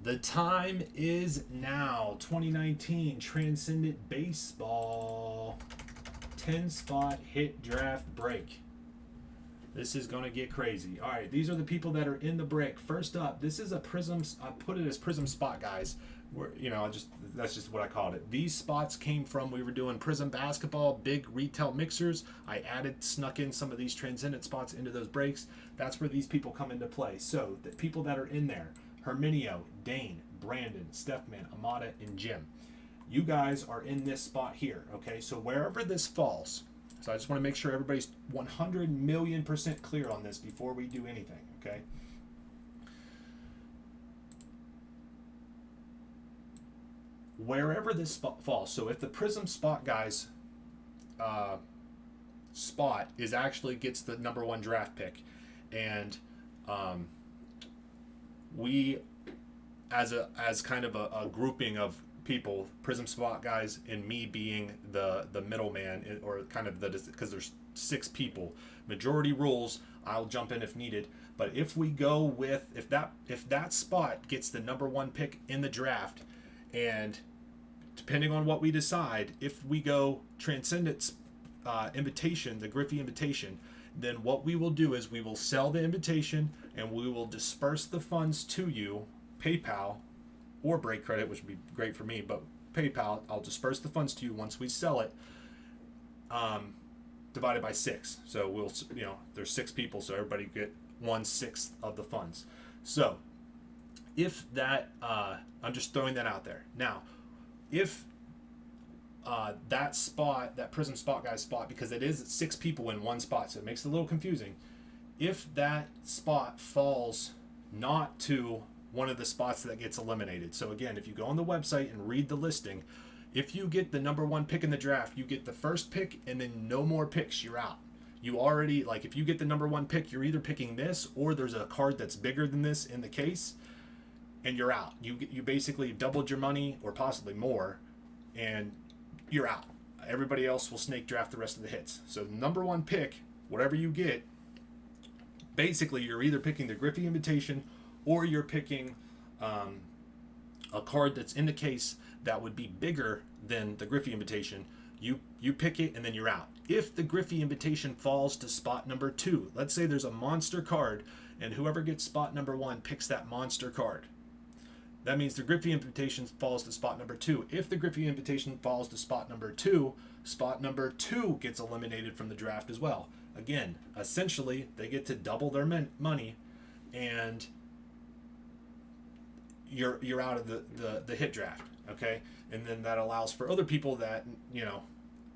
The time is now. 2019 Transcendent Baseball 10 spot hit draft break. This is going to get crazy. All right, these are the people that are in the break. First up, this is a Prism. I put it as Prism spot, guys. That's just what I called it. These spots came from, we were doing Prism basketball, big retail mixers. I snuck in some of these Transcendent spots into those breaks. That's where these people come into play. So the people that are in there: Herminio, Dane, Brandon, Stephman, Amada, and Jim. You guys are in this spot here, okay? So wherever this falls, so I just want to make sure everybody's 100 million% clear on this before we do anything, okay? Wherever this spot falls, so if the Prism spot guys spot is actually gets the number 1 draft pick, and we as kind of a grouping of people, Prism spot guys and me being the middleman, or kind of because there's 6 people. Majority rules, I'll jump in if needed. But if we go with if that spot gets the number 1 pick in the draft, and depending on what we decide, if we go Transcendent's invitation, the Griffey invitation, then what we will do is we will sell the invitation and we will disperse the funds to you, PayPal or break credit, which would be great for me, but PayPal, I'll disperse the funds to you once we sell it, divided by 6. So we'll, there's 6 people, so everybody get 1/6 of the funds. So if that, I'm just throwing that out there. Now, if that spot, that Prism spot guy's spot, because it is 6 people in one spot, so it makes it a little confusing. If that spot falls not to one of the spots that gets eliminated. So again, if you go on the website and read the listing, if you get the number 1 pick in the draft, you get the first pick and then no more picks, you're out. You already, if you get the number 1 pick, you're either picking this or there's a card that's bigger than this in the case, and you're out. You basically doubled your money or possibly more, and you're out. Everybody else will snake draft the rest of the hits. So the number 1 pick, whatever you get, basically you're either picking the Griffey invitation or you're picking a card that's in the case that would be bigger than the Griffey invitation. You pick it and then you're out. If the Griffey invitation falls to spot number 2, let's say there's a monster card and whoever gets spot number 1 picks that monster card. That means the Griffey invitation falls to spot number 2. If the Griffey invitation falls to spot number 2 gets eliminated from the draft as well. Again, essentially, they get to double their money, and you're out of the hit draft, okay? And then that allows for other people that,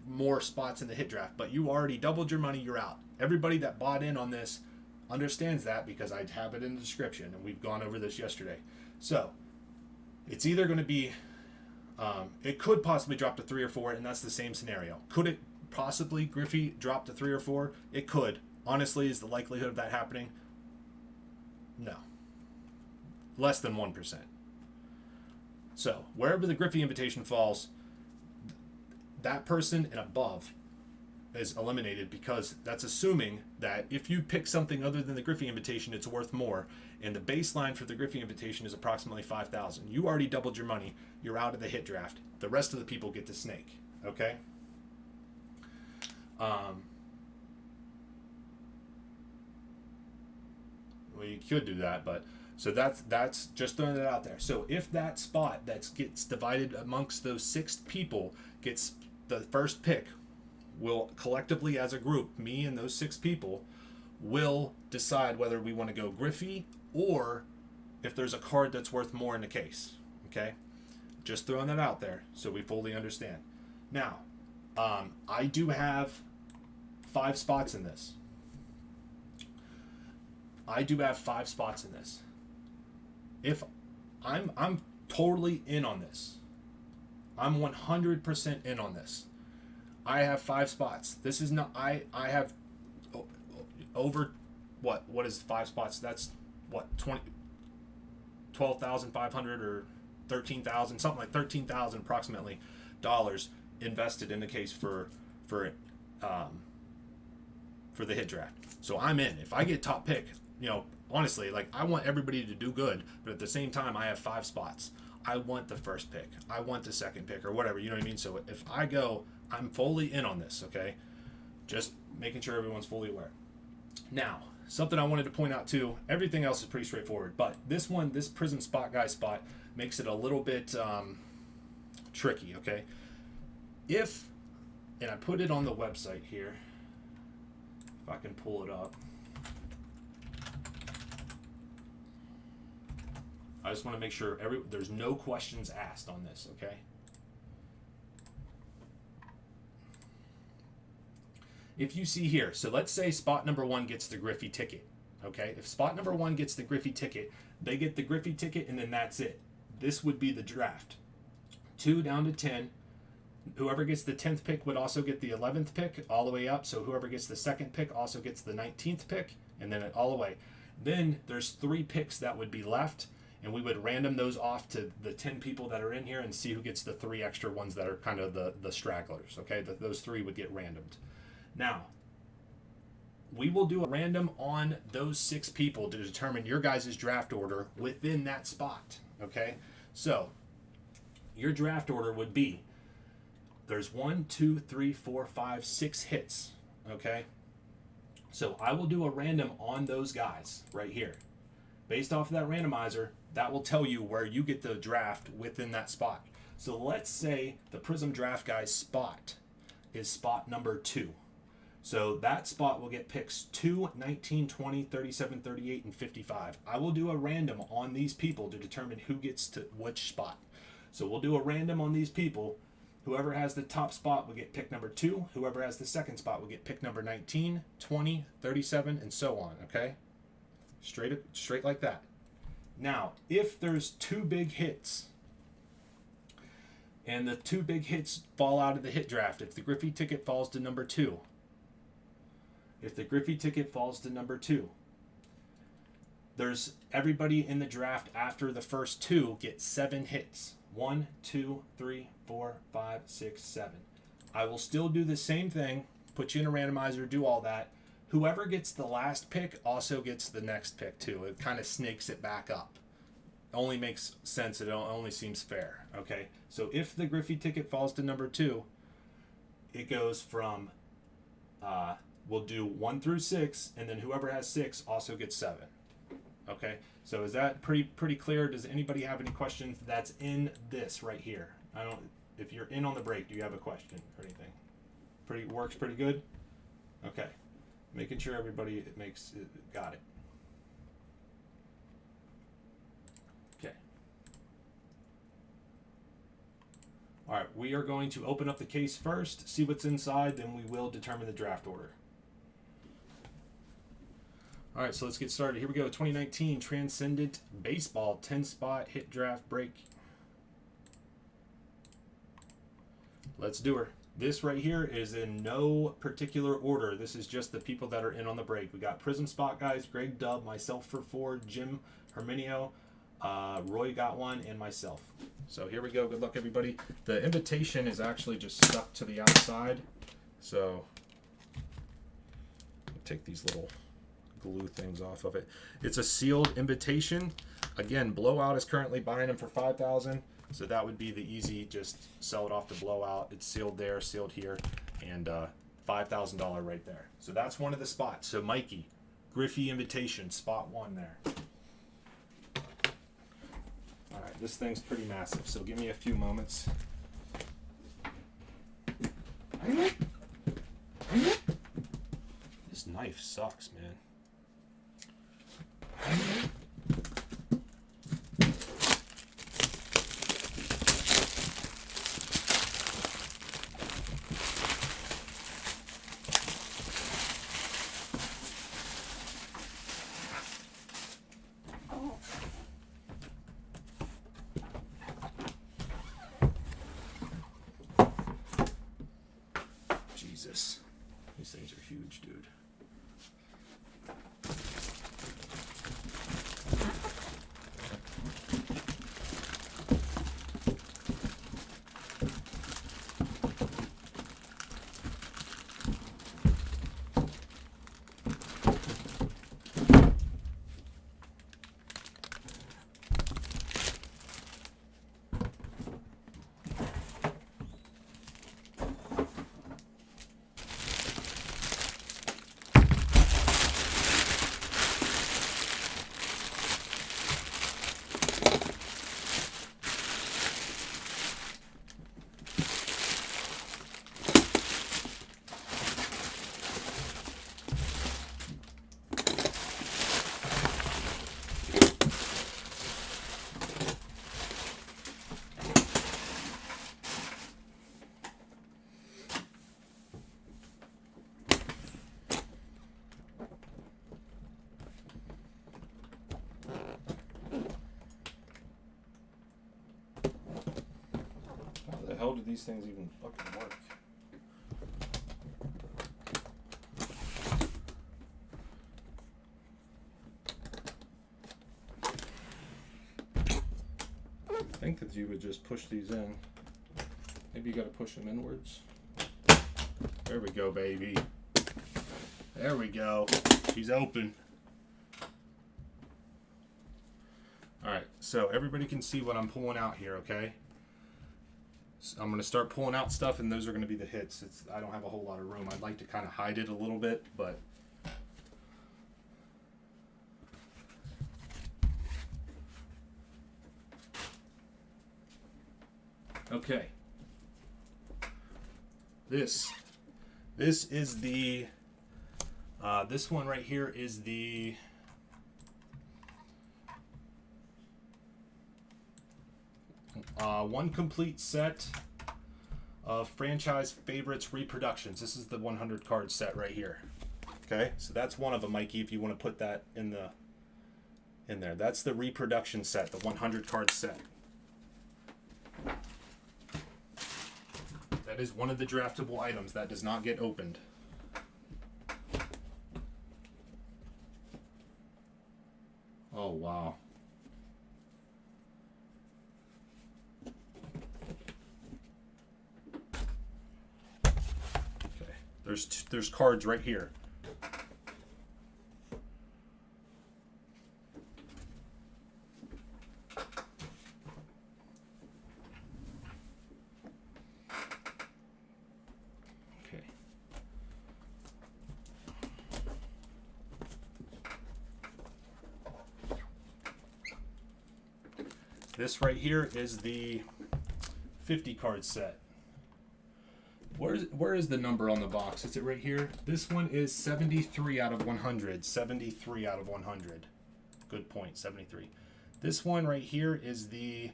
more spots in the hit draft. But you already doubled your money, you're out. Everybody that bought in on this understands that, because I have it in the description, and we've gone over this yesterday. So it's either going to be, it could possibly drop to 3 or 4, and that's the same scenario. Could it possibly, Griffey, drop to 3 or 4? It could. Honestly, is the likelihood of that happening? No. Less than 1%. So wherever the Griffey invitation falls, that person and above is eliminated, because that's assuming that if you pick something other than the Griffey invitation, it's worth more, and the baseline for the Griffey invitation is approximately $5,000. You already doubled your money. You're out of the hit draft. The rest of the people get to snake. Okay. Well, you could do that, but so that's just throwing it out there. So if that spot that gets divided amongst those 6 people gets the first pick, we'll collectively as a group, me and those 6 people, will decide whether we want to go Griffey or if there's a card that's worth more in the case. Okay? Just throwing that out there so we fully understand. Now, I do have 5 spots in this. If I'm totally in on this. I'm 100% in on this. I have 5 spots. This is not, I have over, what is 5 spots? That's what, 12,500 or 13,000, something like 13,000 approximately dollars invested in the case for the hit draft. So I'm in. If I get top pick, honestly, like, I want everybody to do good, but at the same time, I have 5 spots. I want the first pick. I want the second pick, or whatever. You know what I mean? So if I go, I'm fully in on this. Okay, just making sure everyone's fully aware. Now, something I wanted to point out too. Everything else is pretty straightforward, but this one, this Prism spot guy spot, makes it a little bit tricky. Okay, and I put it on the website here. If I can pull it up. I just want to make sure there's no questions asked on this, okay? If you see here, so let's say spot number 1 gets the Griffey ticket, okay? If spot number 1 gets the Griffey ticket, they get the Griffey ticket and then that's it. This would be the draft. 2 down to 10. Whoever gets the 10th pick would also get the 11th pick all the way up. So whoever gets the second pick also gets the 19th pick, and then all the way. Then there's 3 picks that would be left, and we would random those off to the 10 people that are in here and see who gets the 3 extra ones that are kind of the stragglers, okay? Those 3 would get randomed. Now, we will do a random on those 6 people to determine your guys' draft order within that spot, okay? So, your draft order would be, there's 1, 2, 3, 4, 5, 6 hits, okay? So I will do a random on those guys right here. Based off of that randomizer, that will tell you where you get the draft within that spot. So let's say the Prism draft guy's spot is spot number 2. So that spot will get picks 2, 19, 20, 37, 38, and 55. I will do a random on these people to determine who gets to which spot. So we'll do a random on these people. Whoever has the top spot will get pick number 2. Whoever has the second spot will get pick number 19, 20, 37, and so on, okay? Straight like that. Now, if there's 2 big hits, and the 2 big hits fall out of the hit draft, if the Griffey ticket falls to number 2, there's everybody in the draft after the first 2 get 7 hits. 1, 2, 3, 4, 5, 6, 7. I will still do the same thing, put you in a randomizer, do all that. Whoever gets the last pick also gets the next pick too. It kind of snakes it back up. Only makes sense. It only seems fair. Okay. So if the Griffey ticket falls to number 2, it goes from, we'll do 1 through 6, and then whoever has 6 also gets 7. Okay. So is that pretty clear? Does anybody have any questions? That's in this right here. If you're in on the break, do you have a question or anything? Works pretty good? Okay. Making sure everybody got it. Okay. All right, we are going to open up the case first, see what's inside, then we will determine the draft order. All right, so let's get started. Here we go. 2019 Transcendent Baseball 10-spot hit draft break. Let's do her. This right here is in no particular order. This is just the people that are in on the break. We got Prism spot guys, Greg Dubb, myself for 4, Jim Herminio, Roy got 1, and myself. So here we go. Good luck, everybody. The invitation is actually just stuck to the outside. So I'll take these little glue things off of it. It's a sealed invitation. Again, Blowout is currently buying them for $5,000. So that would be the easy, just sell it off to Blowout. It's sealed there, sealed here, and $5,000 right there. So that's one of the spots. So Mikey, Griffey invitation, spot 1 there. All right, this thing's pretty massive, so give me a few moments. This knife sucks, man. Jesus. These things are huge, dude. hell do these things even fucking work? I think that you would just push these in. Maybe you got to push them inwards. There we go, baby. There we go. She's open. Alright, so everybody can see what I'm pulling out here, okay? So I'm going to start pulling out stuff, and those are going to be the hits. I don't have a whole lot of room. I'd like to kind of hide it a little bit, but... Okay. This is the... this one right here is the... one complete set of franchise favorites reproductions. This is the 100 card set right here. Okay, so that's one of them, Mikey. If you want to put that in there, that's the reproduction set, the 100 card set. That is one of the draftable items that does not get opened. Oh wow. There's cards right here. Okay. This right here is the 50 card set. Where is the number on the box? Is it right here? This one is 73 out of 100. 73 out of 100. Good point, 73. This one right here is the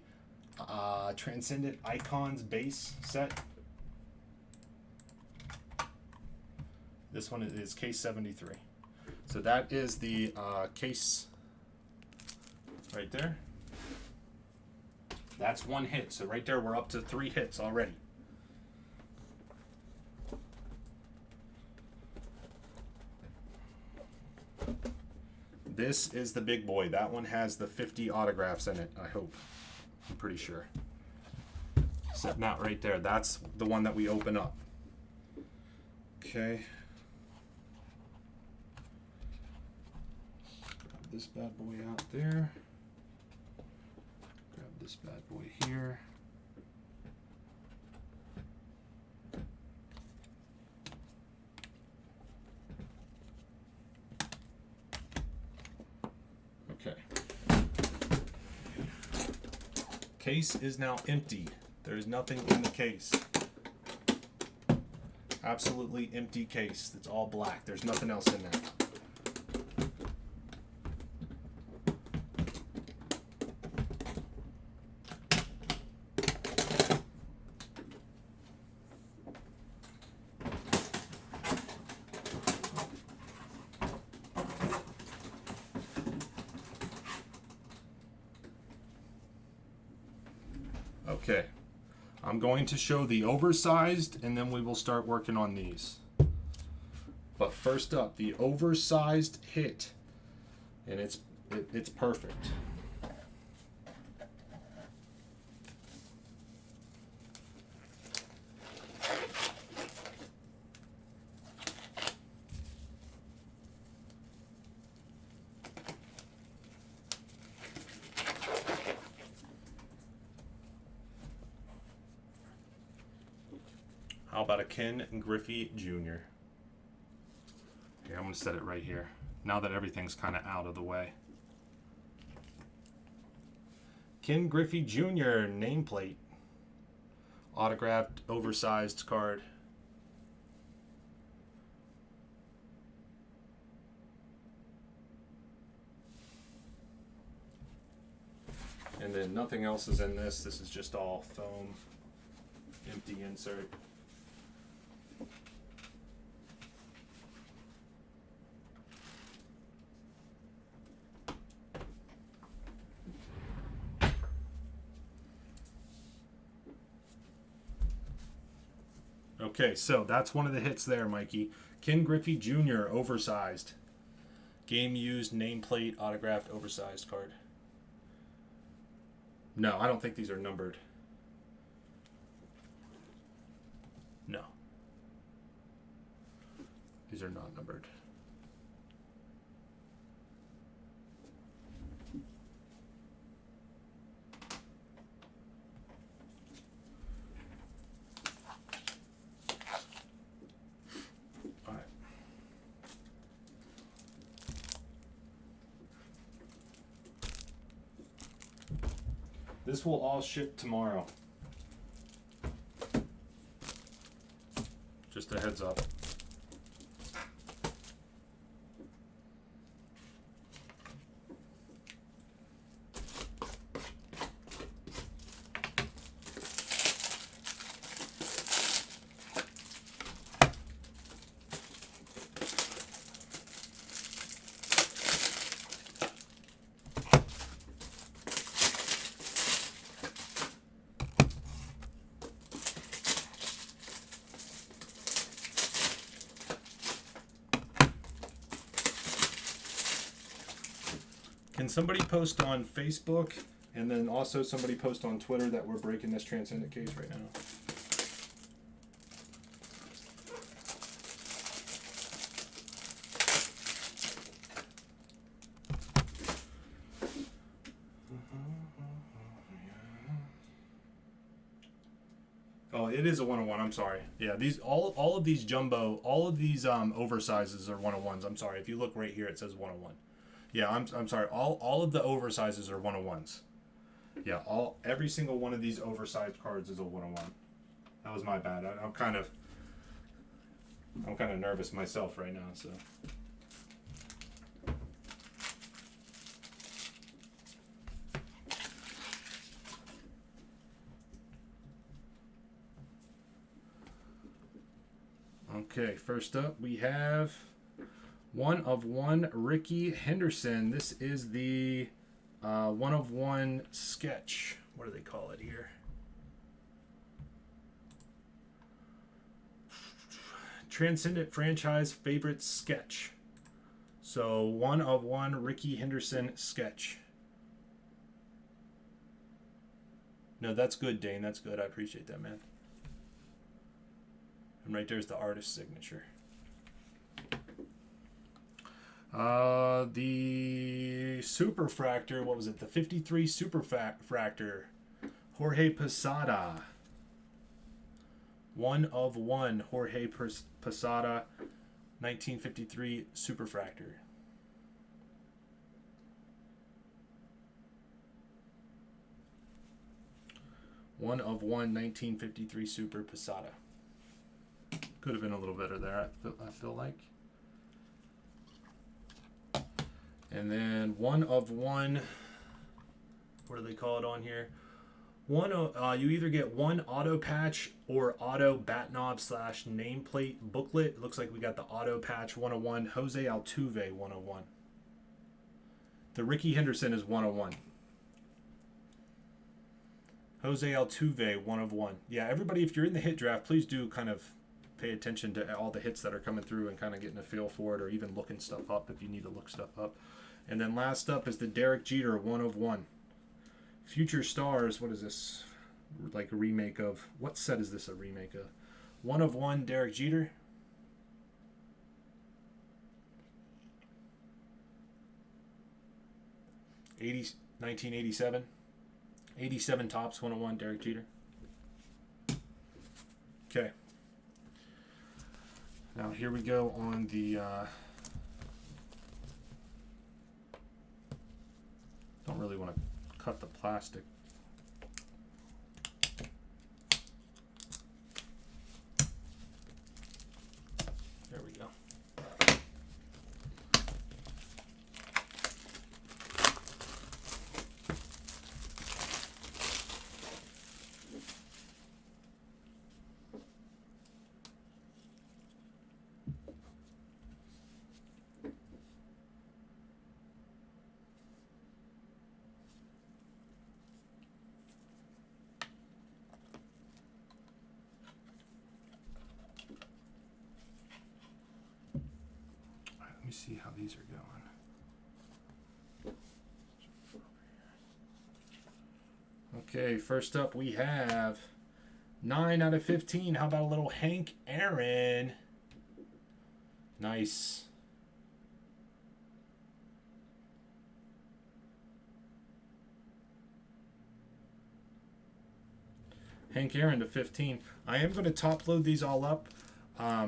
Transcendent Icons base set. This one is case 73. So that is the case right there. That's one hit. So right there we're up to 3 hits already. This is the big boy. That one has the 50 autographs in it, I hope. I'm pretty sure. Set not right there. That's the one that we open up. Okay. Grab this bad boy out there. Grab this bad boy here. Okay. Case is now empty. There is nothing in the case. Absolutely empty case. It's all black. There's nothing else in there. Okay, I'm going to show the oversized and then we will start working on these. But first up, the oversized hit, and it's perfect. How about a Ken Griffey Jr.? Here, I'm going to set it right here, now that everything's kind of out of the way. Ken Griffey Jr. nameplate. Autographed, oversized card. And then nothing else is in this. This is just all foam, empty insert. Okay, so that's one of the hits there, Mikey. Ken Griffey Jr., oversized. Game used, nameplate, autographed, oversized card. No, I don't think these are numbered. No. These are not numbered. This will all ship tomorrow. Just a heads up. Can somebody post on Facebook and then also somebody post on Twitter that we're breaking this Transcendent case right now? Oh, it is a 101. I'm sorry. Yeah, these all of these jumbo, all of these oversizes are 101s. I'm sorry. If you look right here, it says 101. Yeah, I'm sorry. All of the oversizes are 101s. Yeah, every single one of these oversized cards is a 101. That was my bad. I'm kind of nervous myself right now, so. Okay, first up we have 1/1 Ricky Henderson. This is the 1/1 sketch. What do they call it here? Transcendent franchise favorite sketch. So 1/1 Ricky Henderson sketch. No, that's good, Dane. That's good. I appreciate that, man. And right there's the artist's signature. The Superfractor, what was it? The 53 Superfractor. Jorge Posada. 1/1 Jorge Posada, 1953 Superfractor. One of 1953 Super Posada. Could have been a little better there, I feel like. And then 1/1, what do they call it on here? You either get one auto patch or auto bat knob / nameplate booklet. It looks like we got the auto patch 1/1 Jose Altuve 1/1. The Ricky Henderson is 1/1. Jose Altuve 1/1. Yeah, everybody, if you're in the hit draft, please do kind of pay attention to all the hits that are coming through and kind of getting a feel for it, or even looking stuff up if you need to look stuff up. And then last up is the Derek Jeter 1/1. Future Stars, what is this? Like a remake of, what set is this a remake of? 1/1 Derek Jeter. '80s, 1987. 87 tops, 1/1 Derek Jeter. Okay. Now here we go on the don't really want to cut the plastic. There we go. these are going. Okay, first up we have 9 out of 15. How about a little Hank Aaron? Nice. Hank Aaron to 15. I am going to top load these all up. I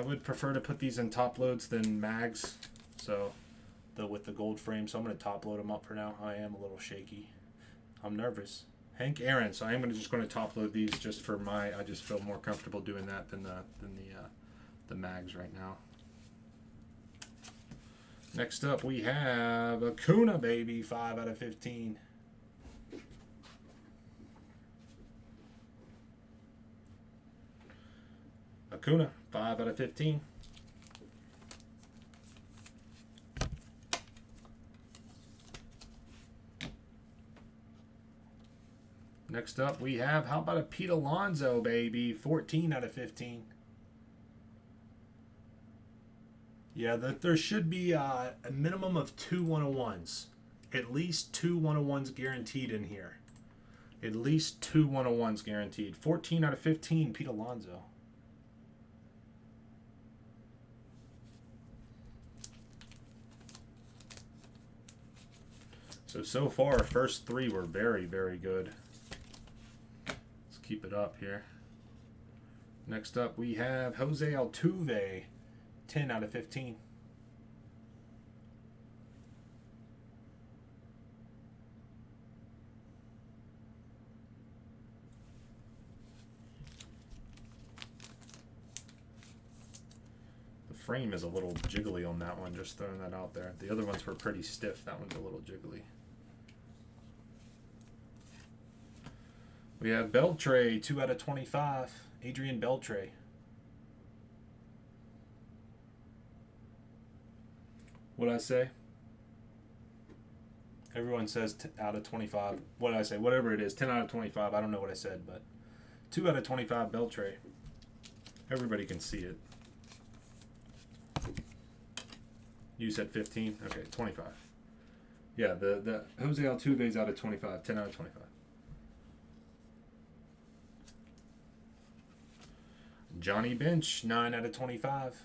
would prefer to put these in top loads than mags. So, with the gold frame. So I'm going to top load them up for now. I am a little shaky. I'm nervous. Hank Aaron. So I am just going to top load these just for I just feel more comfortable doing that than the mags right now. Next up we have Acuna, baby, 5 out of 15. Acuna, 5 out of 15. Next up, we have, how about a Pete Alonso, baby, 14 out of 15. Yeah, there should be a minimum of 2 101s. At least 2 101s guaranteed in here. At least 2 101s guaranteed. 14 out of 15, Pete Alonso. So far, first 3 were very, very good. Let's keep it up here. Next up, we have Jose Altuve, 10 out of 15. The frame is a little jiggly on that one, just throwing that out there. The other ones were pretty stiff. That one's a little jiggly. We have Beltre, 2 out of 25. Adrian Beltre. What did I say? Everyone says out of 25. What did I say? Whatever it is, 10 out of 25. I don't know what I said, but 2 out of 25 Beltre. Everybody can see it. You said 15? Okay, 25. Yeah, the Jose Altuve's out of 25. 10 out of 25. Johnny Bench, 9 out of 25.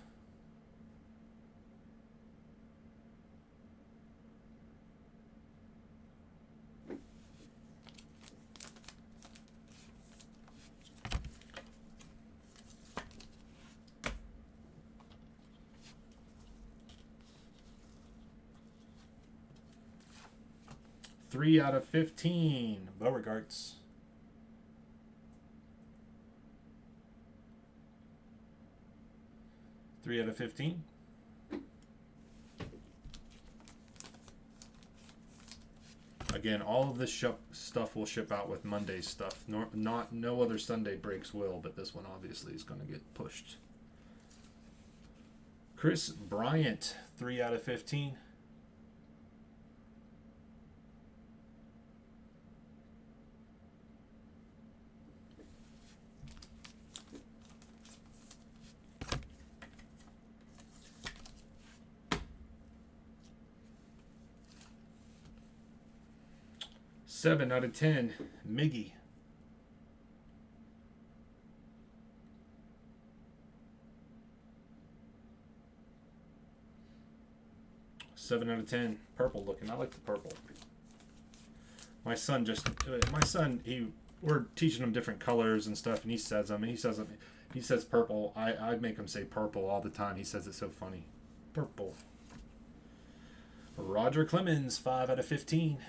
Three out of 15, Beauregards. Three out of 15. Again, all of this stuff will ship out with Monday's stuff. No other Sunday breaks will, but this one obviously is going to get pushed. Chris Bryant, 3 out of 15. Seven out of 10, Miggy. Seven out of 10, purple looking. I like the purple. My son, we're teaching him different colors and stuff, and he says them. He says purple. I make him say purple all the time. He says it's so funny. Purple. Roger Clemens, 5 out of 15.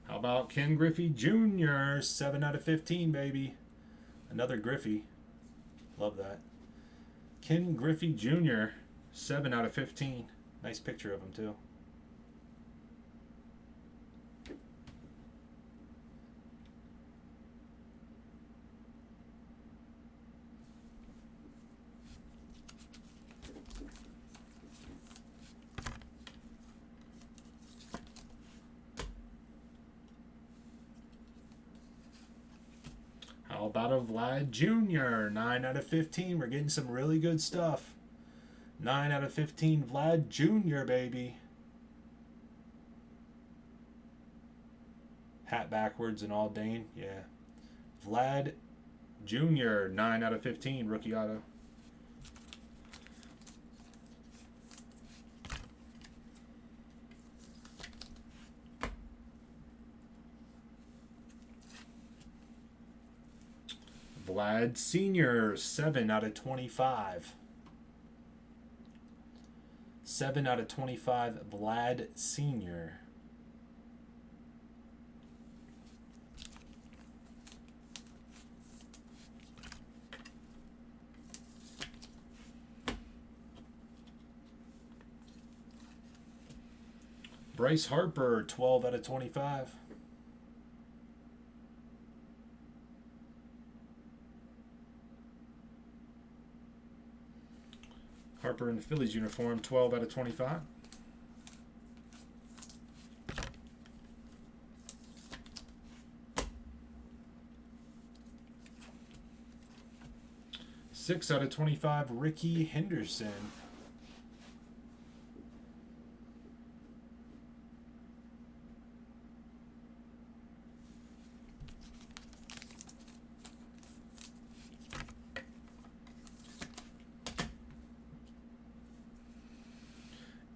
How about Ken Griffey Jr., 7 out of 15, baby. Another Griffey. Love that. Ken Griffey Jr., 7 out of 15. Nice picture of him, too. How about a Vlad Jr.? 9 out of 15. We're getting some really good stuff. 9 out of 15 Vlad Jr., baby. Hat backwards and all Dane. Yeah. Vlad Jr., 9 out of 15, rookie auto. Vlad Sr., 7 out of 25. 7 out of 25, Vlad Sr. Bryce Harper, 12 out of 25. Harper in the Phillies uniform, 12 out of 25. Six out of 25, Ricky Henderson.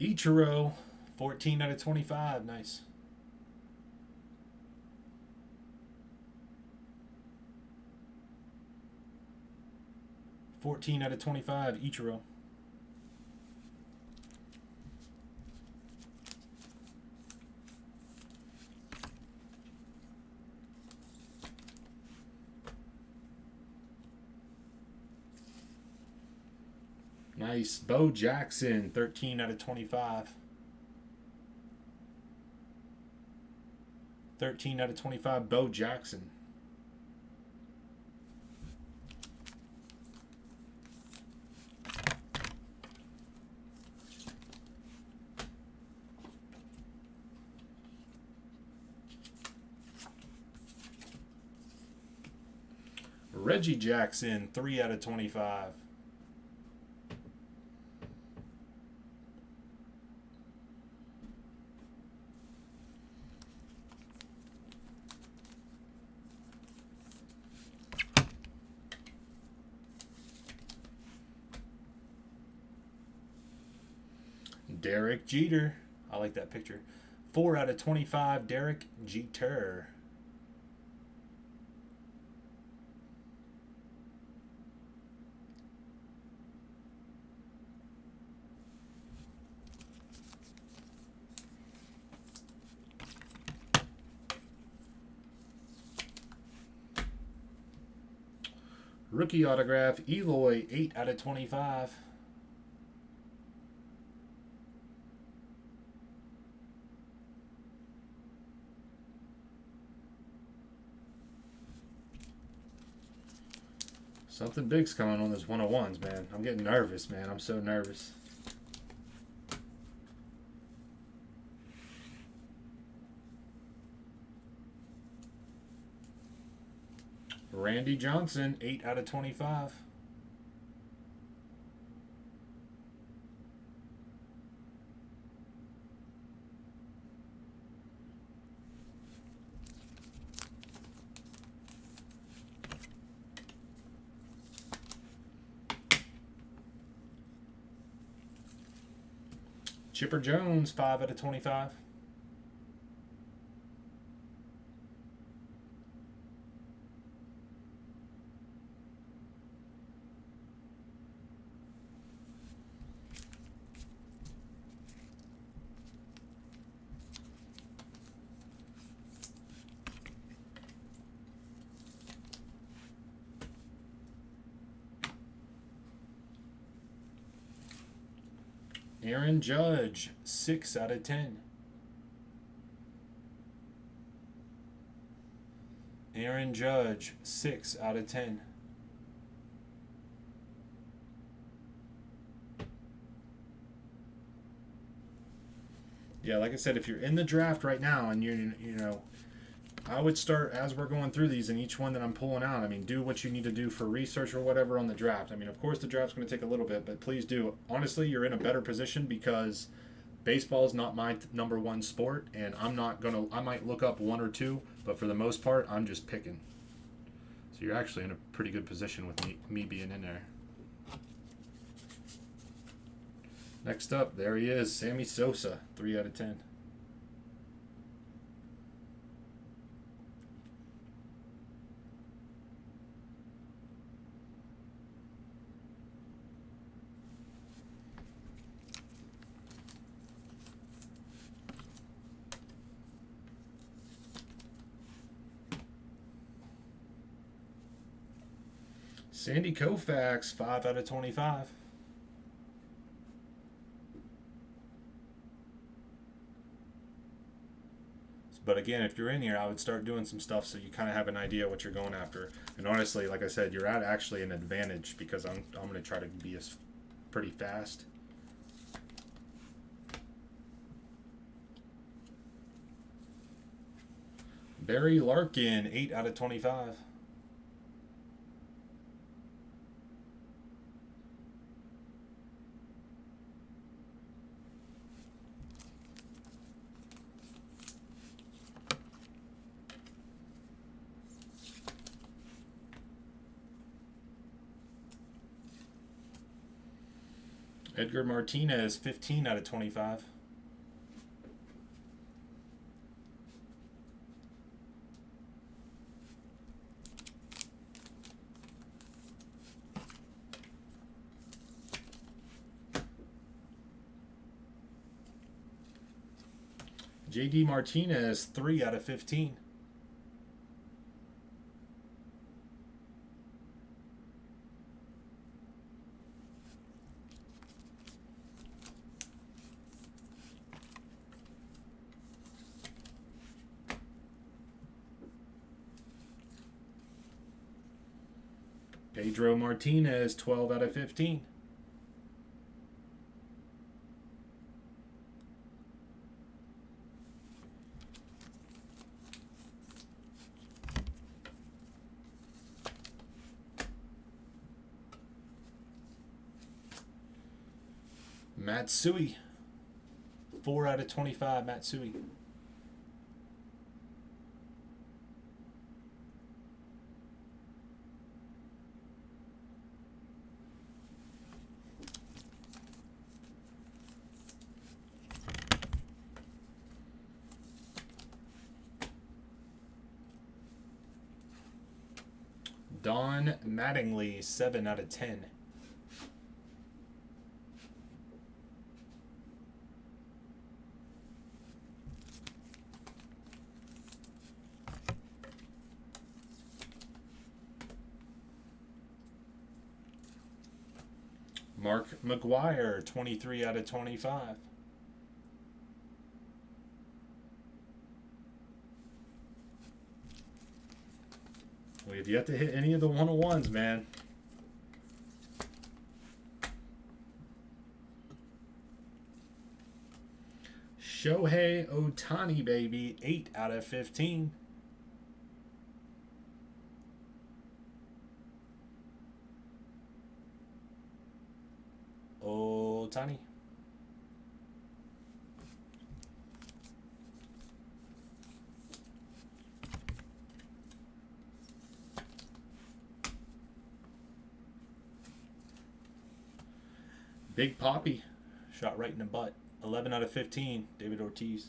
Ichiro, 14 out of 25. Nice. $14 out of 25, Ichiro. Nice. Bo Jackson, 13 out of 25. 13 out of 25, Bo Jackson. Reggie Jackson, 3 out of 25. Derek Jeter. I like that picture. 4 out of 25, Derek Jeter. Rookie autograph, Eloy, 8 out of 25. Something big's coming on those 101s, man. I'm getting nervous, man. I'm so nervous. Randy Johnson, 8 out of 25. Chipper Jones, 5 out of 25. Aaron Judge, 6 out of 10. Aaron Judge, 6 out of 10. Yeah, like I said, if you're in the draft right now and you're, I would start as we're going through these and each one that I'm pulling out. I mean, do what you need to do for research or whatever on the draft. I mean, of course, the draft's going to take a little bit, but please do. Honestly, you're in a better position because baseball is not my number one sport, and I'm not going to, I might look up one or two, but for the most part, I'm just picking. So you're actually in a pretty good position with me being in there. Next up, there he is, Sammy Sosa, 3 out of 10. Sandy Koufax, 5 out of 25. But again, if you're in here, I would start doing some stuff so you kind of have an idea what you're going after. And honestly, like I said, you're at actually an advantage because I'm going to try to be pretty fast. Barry Larkin, 8 out of 25. Edgar Martinez, 15 out of 25. JD Martinez, 3 out of 15. Pedro Martinez, 12 out of 15. Matsui, 4 out of 25, Matsui. Don Mattingly, 7 out of 10. Mark McGuire, 23 out of 25. We have yet to hit any of the 101s, man. Shohei Ohtani, baby, 8 out of 15. Ohtani. Big Poppy, shot right in the butt. 11 out of 15, David Ortiz.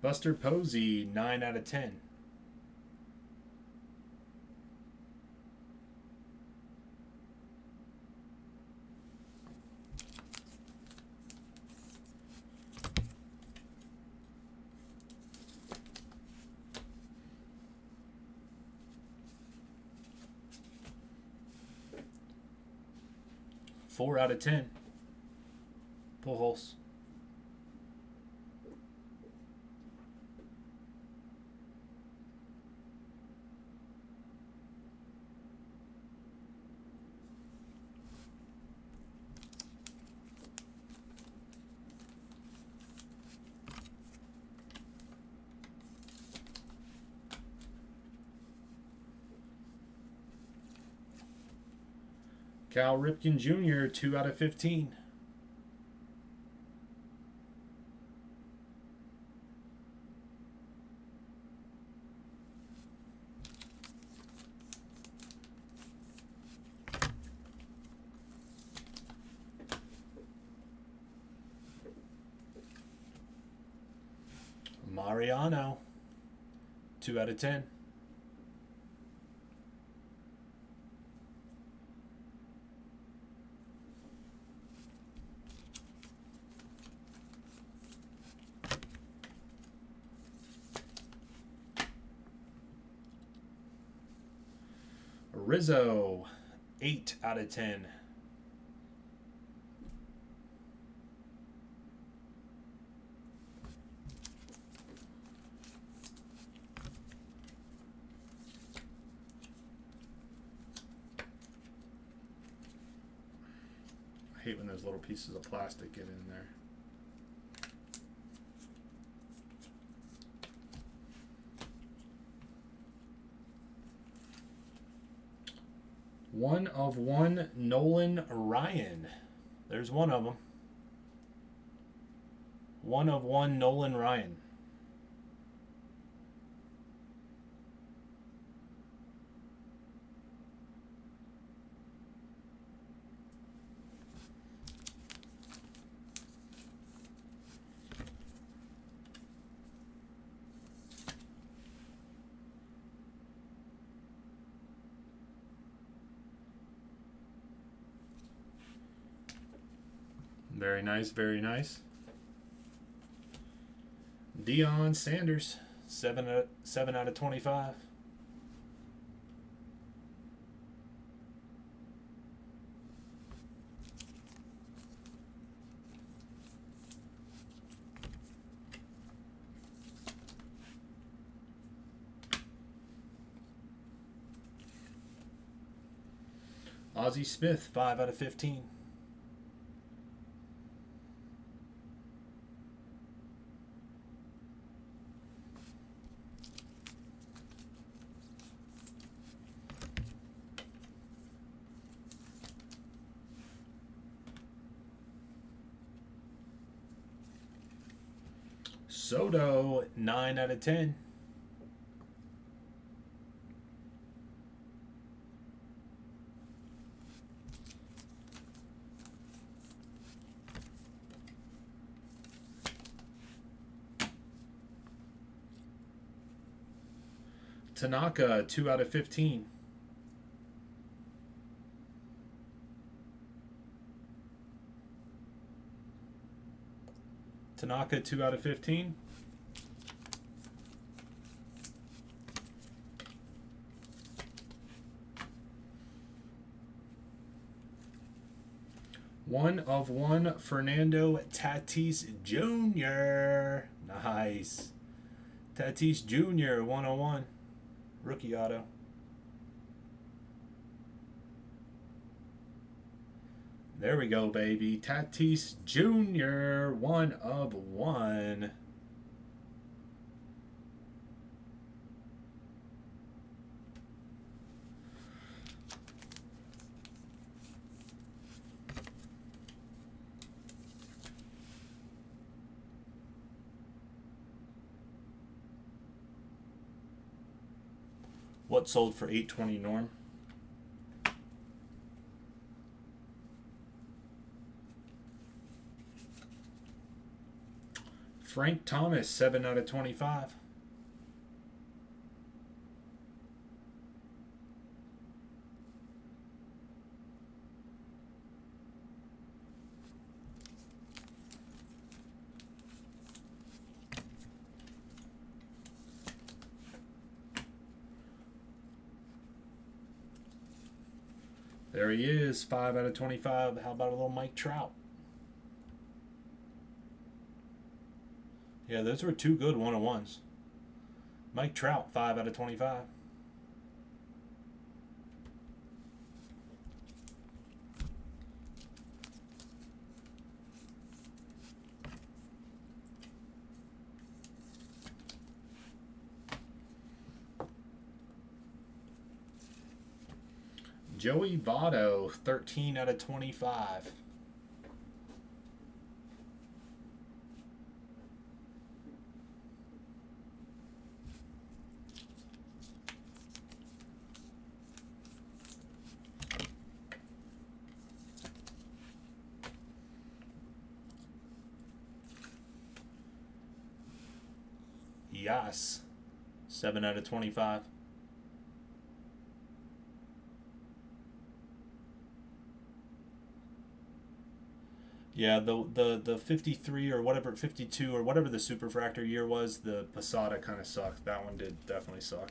Buster Posey, 9 out of 10. Four out of 10. Pujols. Cal Ripken Jr., 2 out of 15. Mariano, 2 out of 10. Rizzo, 8 out of 10. I hate when those little pieces of plastic get in there. One of one, Nolan Ryan. There's one of them. One of one, Nolan Ryan. Very nice, very nice. Deion Sanders, 7 out of 25. Ozzie Smith, 5 out of 15. Soto, 9 out of 10. Tanaka, 2 out of 15. Tanaka, 2 out of 15. One of one, Fernando Tatis Jr. Nice. Tatis Jr., 101. Rookie auto. There we go, baby. Tatis Jr., 1 of 1. What sold for $820, Norm? Frank Thomas, 7 out of 25. There he is, 5 out of 25. How about a little Mike Trout? Yeah, those were two good one-on-ones. Mike Trout, 5 out of 25. Joey Votto, 13 out of 25. Yes, 7 out of 25. Yeah, the 53 or whatever, 52 or whatever the superfractor year was, the Posada kind of sucked. That one did definitely suck.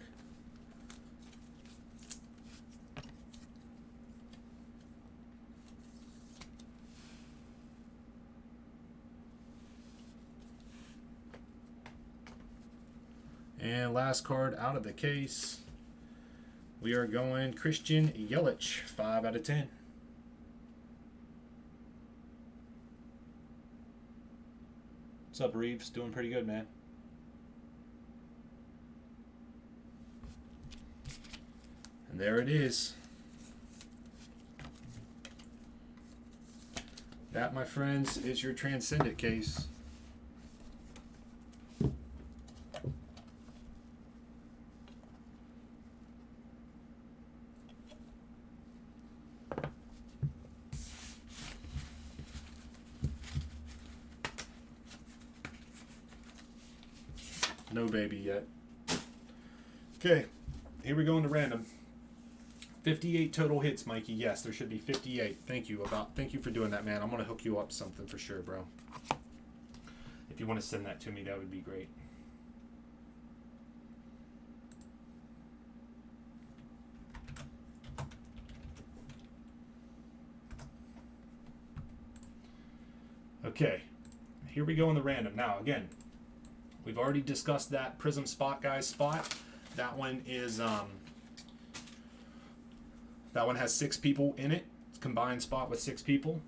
And last card out of the case, we are going Christian Yelich, 5 out of 10. What's up, Reeves? Doing pretty good, man. And there it is. That, my friends, is your Transcendent case. No baby yet. Okay, here we go into random. 58 total hits, Mikey. Yes, there should be 58. Thank you for doing that, man. I'm gonna hook you up something for sure, bro. If you want to send that to me, that would be great. Okay, here we go in the random. Now, again, we've already discussed that Prism Spot Guys spot. That one is that one has 6 people in it. It's a combined spot with 6 people.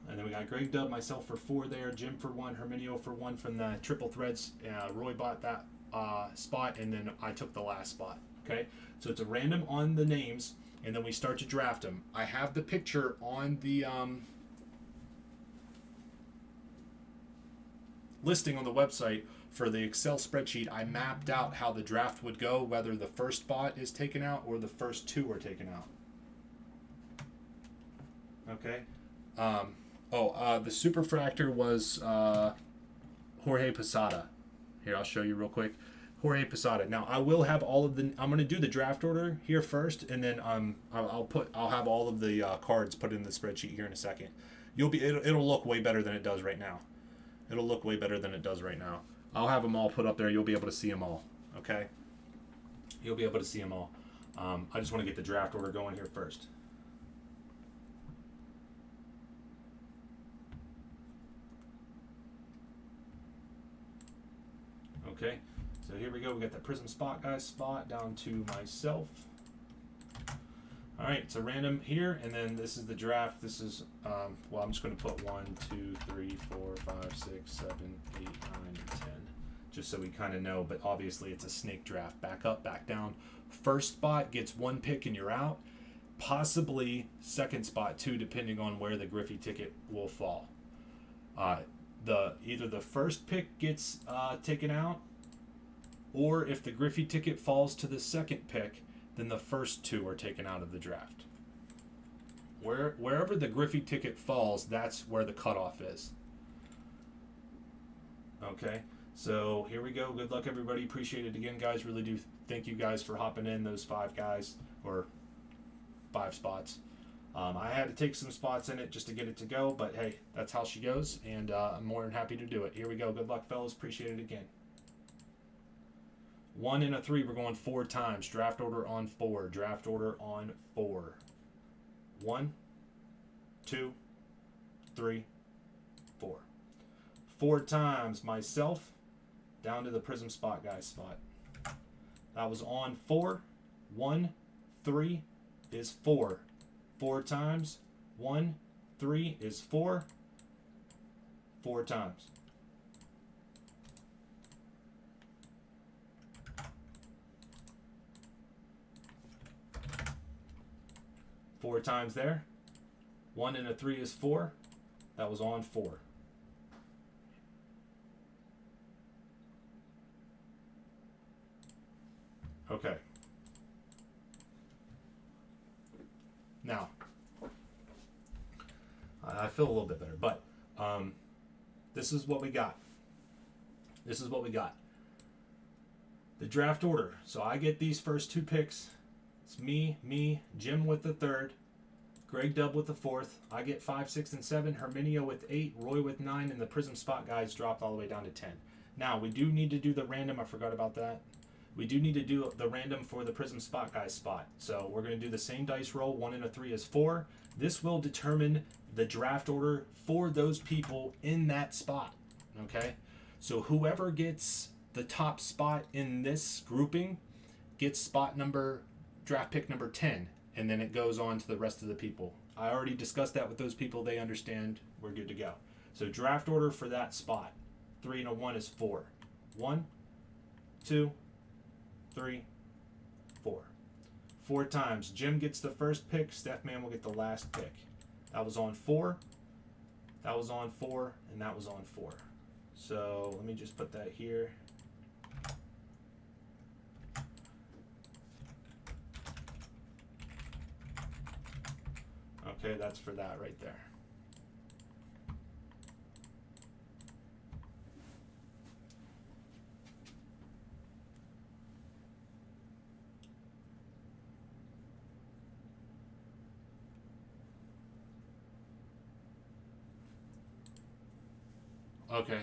And then we got Greg Dub, myself for 4 there, Jim for 1, Herminio for 1 from the Triple Threads. Roy bought that spot, and then I took the last spot. Okay, so it's a random on the names, and then we start to draft them. I have the picture on the listing on the website for the Excel spreadsheet. I mapped out how the draft would go, whether the first spot is taken out or the first 2 are taken out. Okay. The superfractor was Jorge Posada. Here, I'll show you real quick. Jorge Posada. Now, I will have all of the. I'm going to do the draft order here first, and then I'll have all of the cards put in the spreadsheet here in a second. It'll look way better than it does right now. It'll look way better than it does right now. I'll have them all put up there. You'll be able to see them all. Okay. You'll be able to see them all. I just want to get the draft order going here first. Okay, so here we go. We got the Prism Spot Guys spot down to myself. All right, it's a random here, and then this is the draft. This is, I'm just going to put 1, 2, 3, 4, 5, 6, 7, 8, 9, 10, just so we kind of know, but obviously it's a snake draft. Back up, back down. First spot gets 1 pick and you're out. Possibly second spot too, depending on where the Griffey ticket will fall. Either the first pick gets taken out, or if the Griffey ticket falls to the second pick, then the first 2 are taken out of the draft. Wherever the Griffey ticket falls, that's where the cutoff is. Okay, so here we go. Good luck, everybody. Appreciate it again, guys. Really do thank you guys for hopping in, those 5 guys, or 5 spots. I had to take some spots in it just to get it to go, but hey, that's how she goes, and I'm more than happy to do it. Here we go. Good luck, fellas. Appreciate it again. 1 and a 3. We're going 4 times. Draft order on 4. Draft order on 4. 1, 2, 3, 4. 4 times myself down to the Prism Spot Guy spot. That was on 4. 1, 3 is 4. 4 times. 1, 3 is 4. 4 times. 4 times there. 1 and a 3 is 4. That was on 4. Okay. Now, I feel a little bit better, but this is what we got. This is what we got. The draft order. So I get these first 2 picks. It's me, Jim with the 3rd, Greg Dubb with the 4th. I get 5, 6, and 7. Herminio with 8, Roy with 9, and the Prism spot guys dropped all the way down to 10. Now, we do need to do the random. I forgot about that. We do need to do the random for the Prism spot guys spot. So we're going to do the same dice roll. 1 and a 3 is 4. This will determine the draft order for those people in that spot. Okay? So whoever gets the top spot in this grouping gets draft pick number 10, and then it goes on to the rest of the people. I already discussed that with those people. They understand. We're good to go. So draft order for that spot. 3 and a 1 is 4. 1, 2, 3, 4. 4 times. Jim gets the first pick. Steph Man will get the last pick. That was on 4. That was on 4. And that was on 4. So let me just put that here. Okay, that's for that right there. Okay.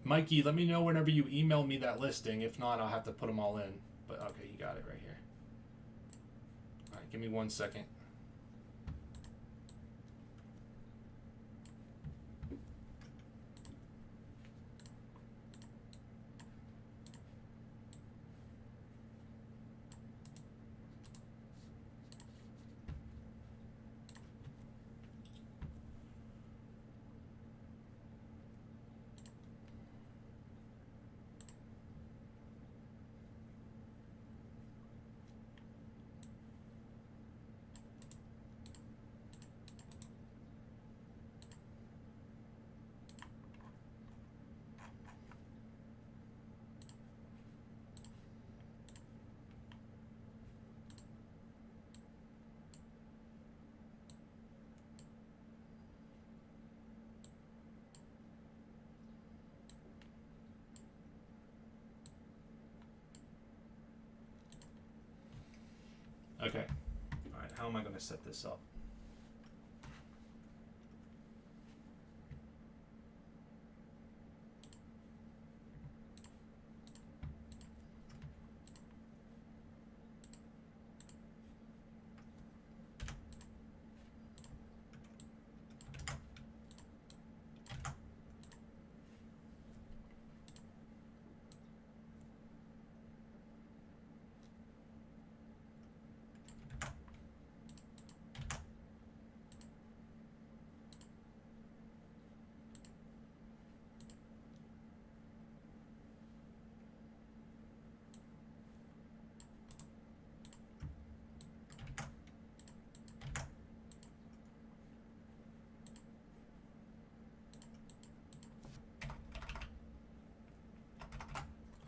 Mikey, let me know whenever you email me that listing. If not, I'll have to put them all in. But okay, you got it right here. All right, give me 1 second. Okay. All right, how am I going to set this up?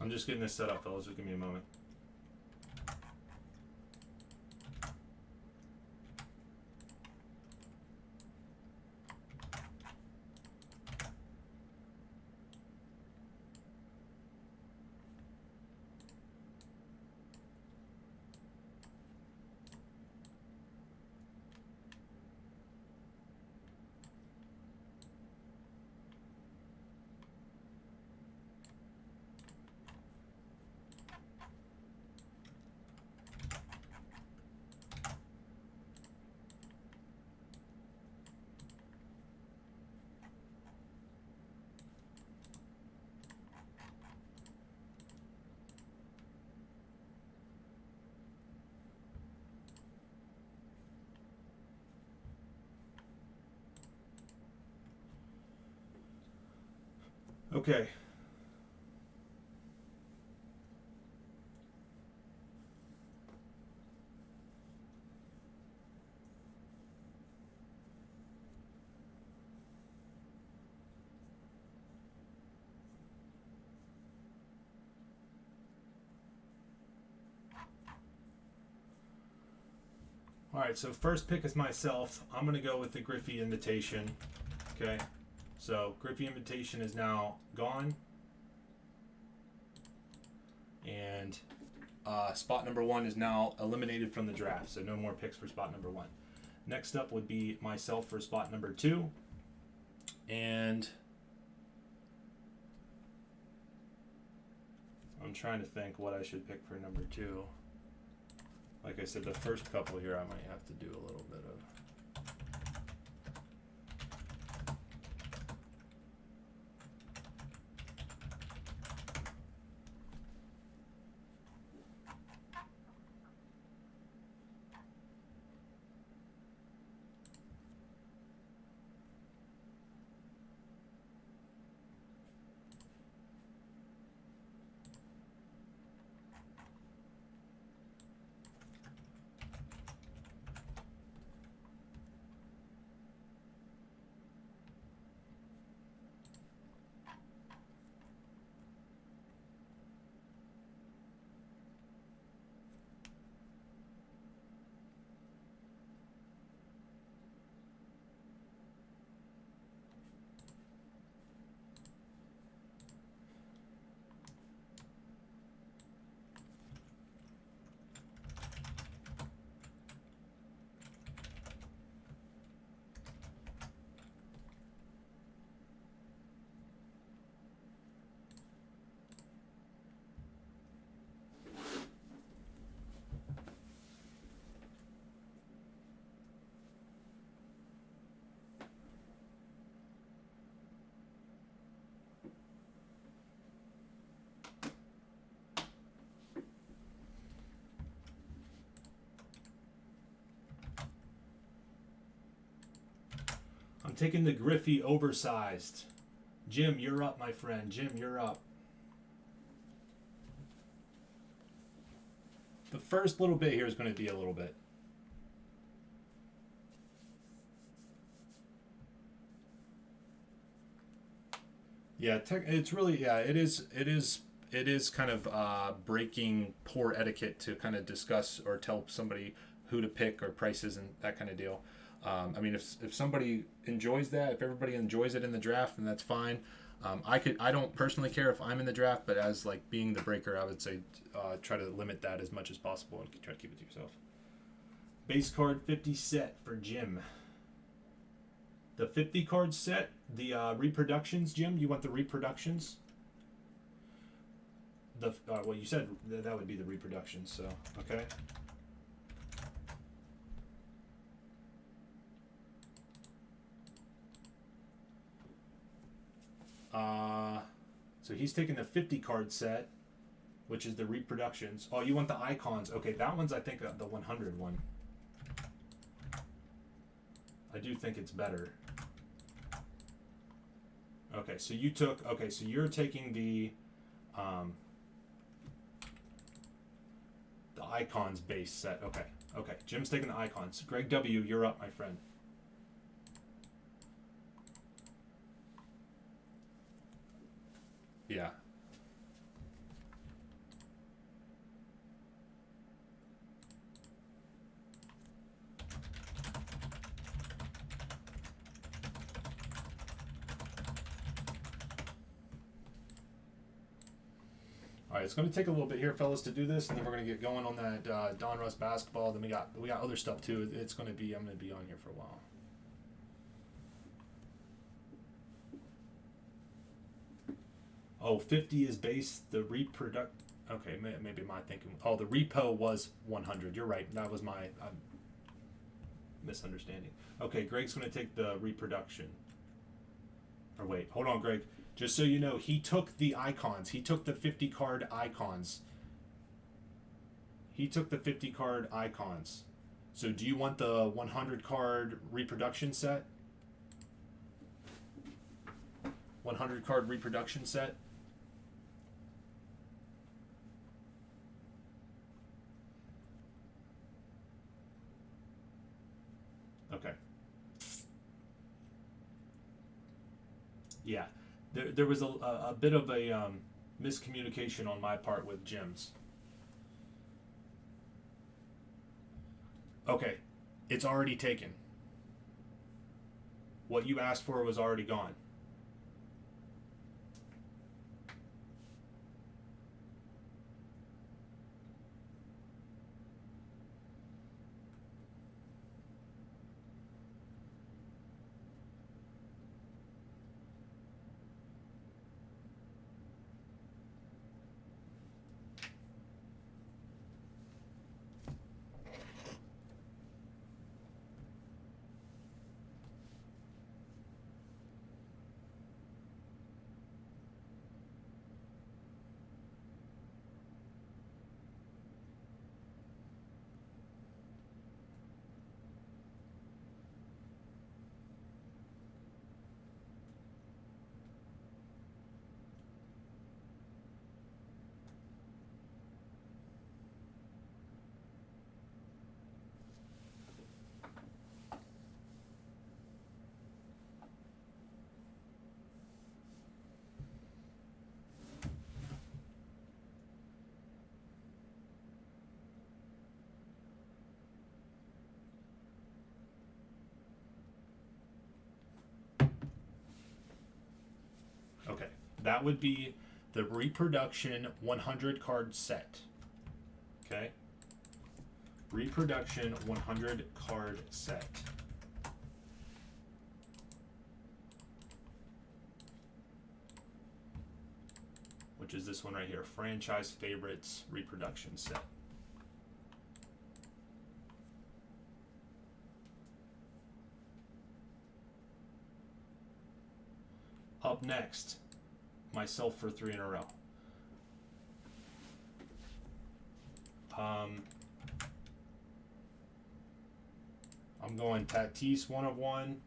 I'm just getting this set up, fellas. Just give me a moment. Okay. right, so first pick is myself. I'm going to go with the Griffey Invitation. Okay, so Griffey Invitation is now gone. And spot number 1 is now eliminated from the draft, so no more picks for spot number 1. Next up would be myself for spot number 2. And I'm trying to think what I should pick for number 2. Like I said, the first couple here I might have to do a little bit of. I'm taking the Griffey oversized. Jim, you're up, my friend. Jim, you're up. The first little bit here is going to be a little bit. Yeah, it's really, yeah, it is kind of breaking poor etiquette to kind of discuss or tell somebody who to pick or prices and that kind of deal. I mean, if somebody enjoys that, if everybody enjoys it in the draft, then that's fine. I don't personally care if I'm in the draft, but as like being the breaker, I would say try to limit that as much as possible and try to keep it to yourself. Base card 50 set for Jim. The 50 card set, the reproductions, Jim. You want the reproductions? The well, you said that would be the reproductions, so okay. So he's taking the 50 card set, which is the reproductions. Oh, you want the icons. Okay, that one's, I think, the 100 one. I do think it's better. Okay, so you're taking the icons base set. Okay, Jim's taking the icons. Greg W., you're up, my friend. Yeah. All right, it's going to take a little bit here, fellas, to do this, and then we're going to get going on that Don Russ basketball. Then we got other stuff too. It's going to be I'm going to be on here for a while. Oh, 50 is base. The reproduct. Okay, maybe my thinking. Oh, the repo was 100. You're right. That was my misunderstanding. Okay, Greg's going to take the reproduction. Or wait, hold on, Greg. Just so you know, he took the icons. He took the 50 card icons. He took the 50 card icons. So do you want the 100 card reproduction set? 100 card reproduction set? Okay. Yeah. There was a bit of a miscommunication on my part with Jim's. Okay. It's already taken. What you asked for was already gone. Okay, that would be the reproduction 100 card set. Okay, reproduction 100 card set. Which is this one right here, franchise favorites reproduction set. Up next, myself for 3 in a row. I'm going Tatis 1 of 1.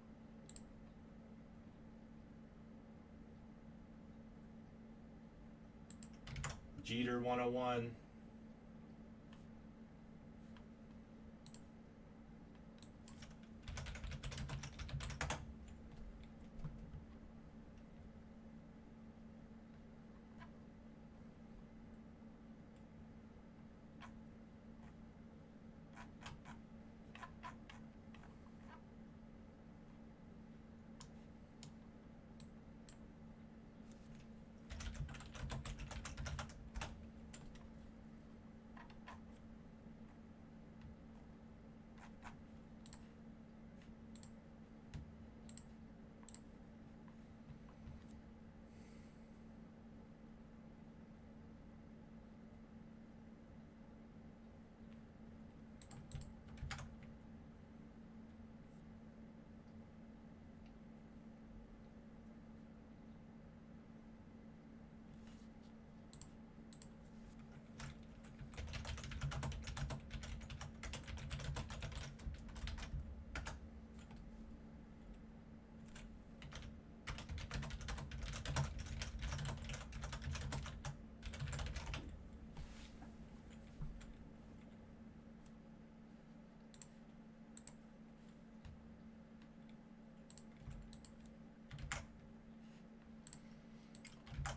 Jeter 1 of 1.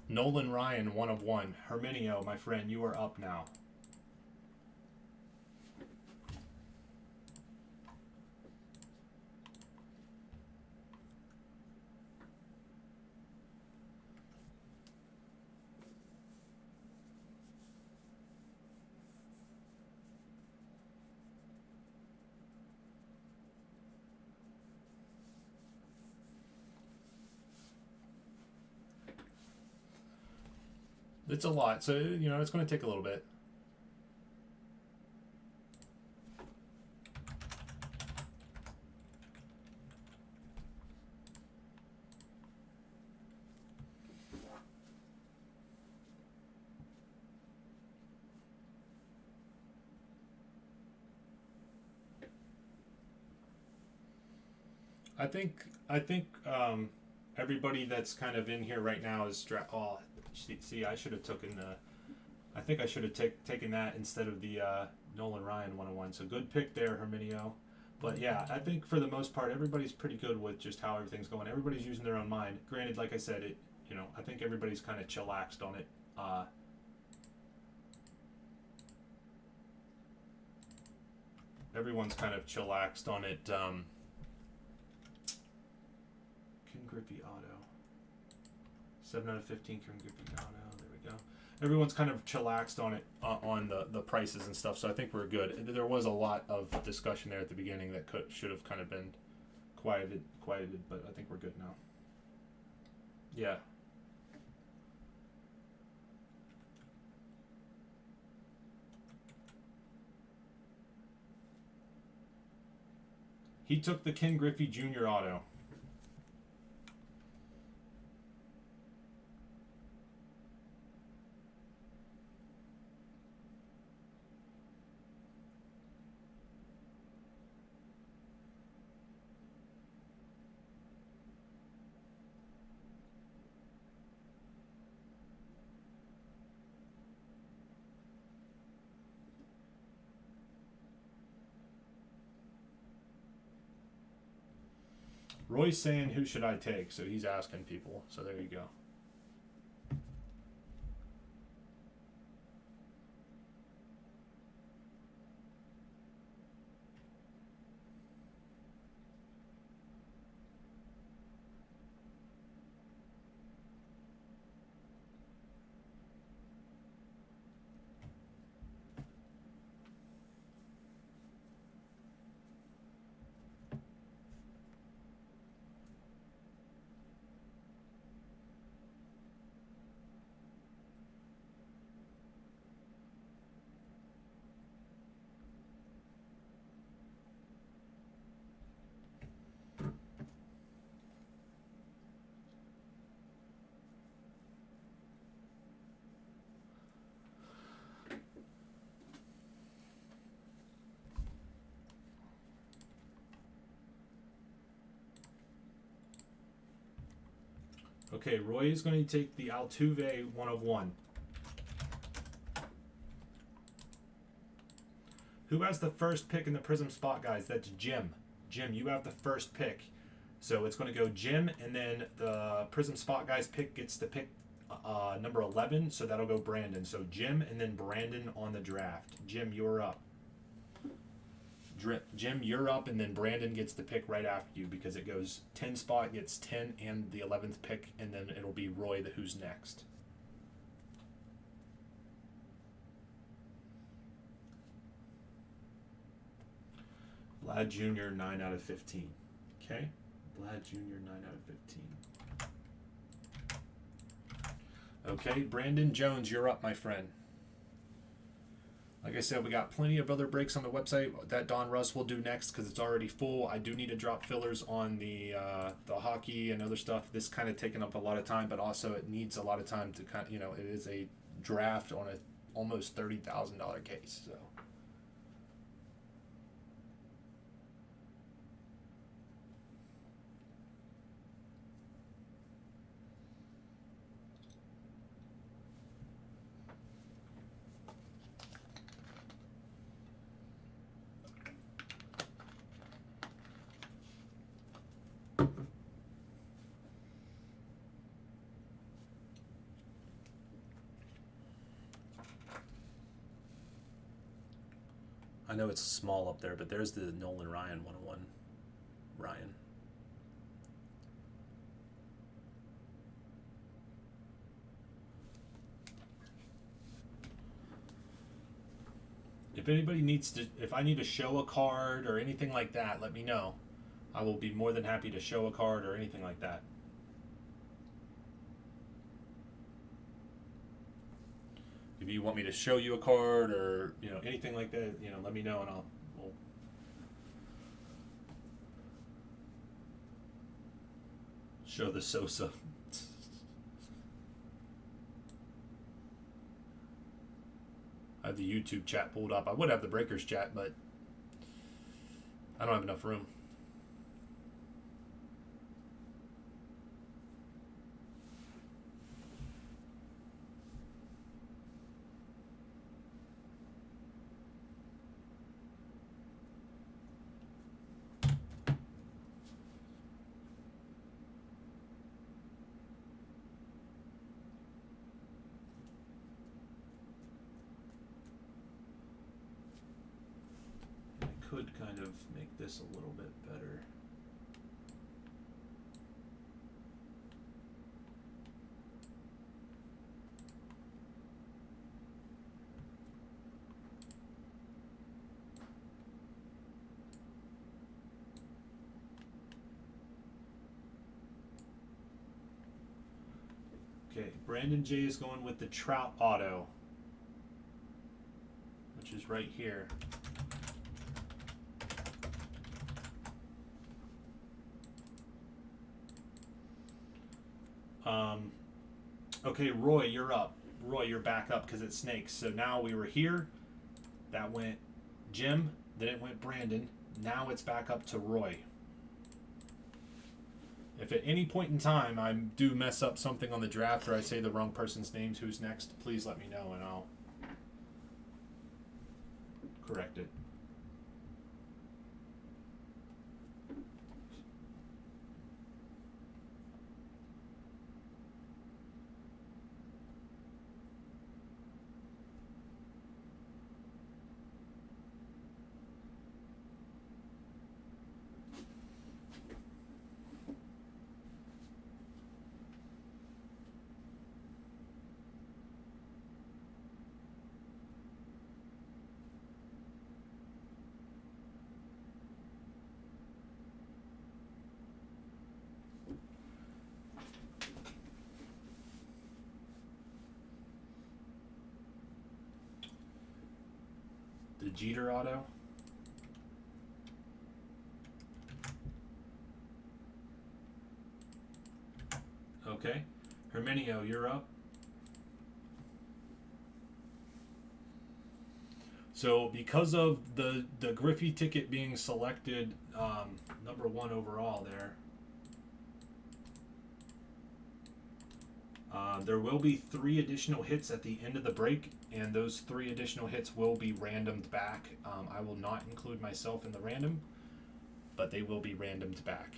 Nolan Ryan 1 of 1. Herminio, my friend, you are up now. It's a lot, so you know it's going to take a little bit. I think everybody that's kind of in here right now is oh, see, I should have taken the. I think I should have taken that instead of the Nolan Ryan 101. So good pick there, Herminio. But yeah, I think for the most part, everybody's pretty good with just how everything's going. Everybody's using their own mind. Granted, like I said, I think everybody's kind of chillaxed on it. everyone's kind of chillaxed on it. Ken Griffey Auto. 7 out of 15 Ken Griffey Auto. There we go. Everyone's kind of chillaxed on it, on the prices and stuff, so I think we're good. There was a lot of discussion there at the beginning that should have kind of been quieted, but I think we're good now. Yeah. He took the Ken Griffey Jr. auto. Roy's saying, who should I take? So he's asking people. So there you go. Okay, Roy is going to take the Altuve 1 of 1. Who has the first pick in the Prism spot, guys? That's Jim. Jim, you have the first pick. So it's going to go Jim, and then the Prism spot guys pick gets to pick number 11, so that'll go Brandon. So Jim and then Brandon on the draft. Jim, you're up. Jim, you're up, and then Brandon gets the pick right after you because it goes 10 spot, gets 10 and the 11th pick, and then it'll be Roy who's next. Vlad Jr., 9 out of 15. Okay? Vlad Jr., 9 out of 15. Okay, Brandon Jones, you're up, my friend. Like I said, we got plenty of other breaks on the website that Don Russ will do next because it's already full. I do need to drop fillers on the hockey and other stuff. This kind of taking up a lot of time, but also it needs a lot of time to kind of, it is a draft on a almost $30,000 case. So. I know it's small up there, but there's the Nolan Ryan 101. Ryan. If anybody needs to, if I need to show a card or anything like that, let me know. I will be more than happy to show a card or anything like that. If you want me to show you a card or anything like that, let me know and we'll show the Sosa. I have the YouTube chat pulled up. I would have the Breakers chat, but I don't have enough room. could kind of make this a little bit better. Okay, Brandon J is going with the Trout Auto, which is right here. Okay, Roy, you're up. Roy, you're back up because it's snakes. So now we were here. That went Jim. Then it went Brandon. Now it's back up to Roy. If at any point in time I do mess up something on the draft or I say the wrong person's names, who's next, please let me know and I'll correct it. The Jeter Auto. Okay. Herminio, you're up. So because of the Griffey ticket being selected number 1 overall there will be 3 additional hits at the end of the break, and those 3 additional hits will be randomed back. I will not include myself in the random, but they will be randomed back.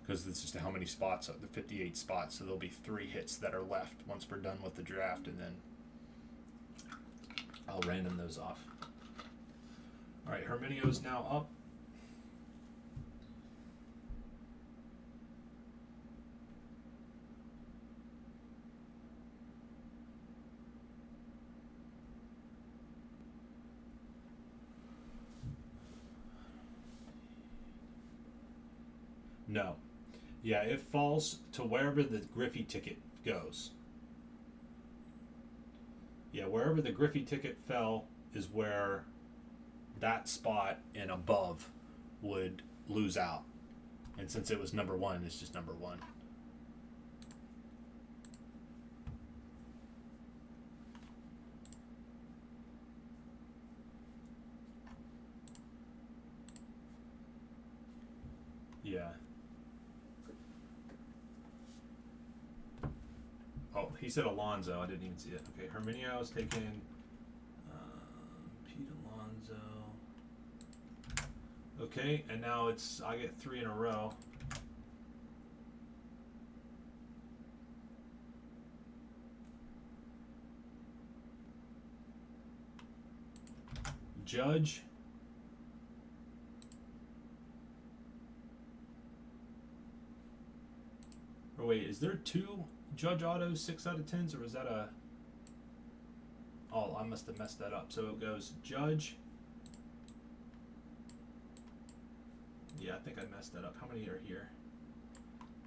Because this is how many spots, the 58 spots, so there'll be 3 hits that are left once we're done with the draft, and then I'll random those off. All right, Herminio's now up. No. Yeah, it falls to wherever the Griffey ticket goes. Yeah, wherever the Griffey ticket fell is where that spot and above would lose out. And since it was number 1, it's just number 1. Yeah. Oh, he said Alonzo. I didn't even see it. Okay, Herminio is taking Pete Alonzo. Okay, and now I get 3 in a row. Judge. Or wait, is there 2 Judge Autos 6 out of 10s, or is that a... Oh, I must have messed that up. So it goes Judge. Yeah, I think I messed that up. How many are here?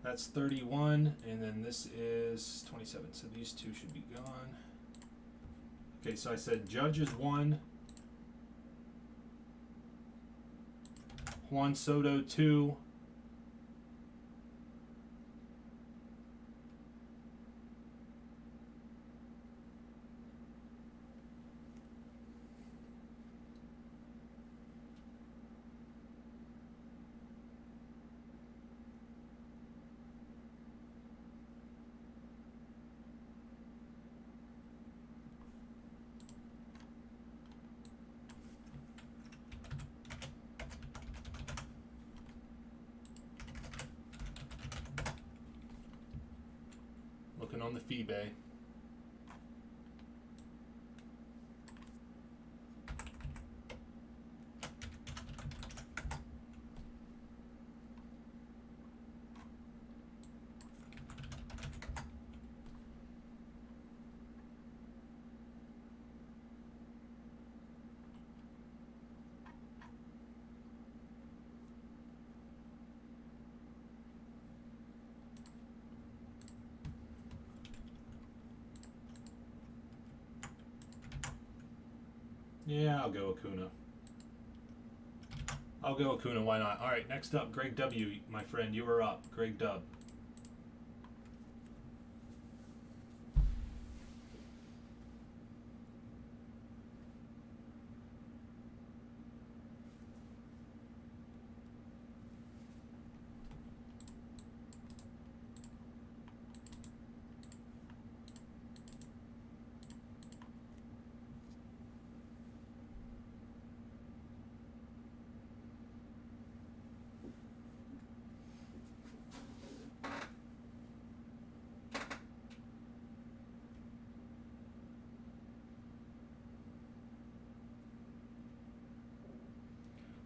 That's 31, and then this is 27. So these 2 should be gone. Okay, so I said Judge is 1. Juan Soto 2. on the fee bay. Yeah, I'll go Acuna. I'll go Acuna, why not? All right, next up, Greg W., my friend. You are up, Greg Dub.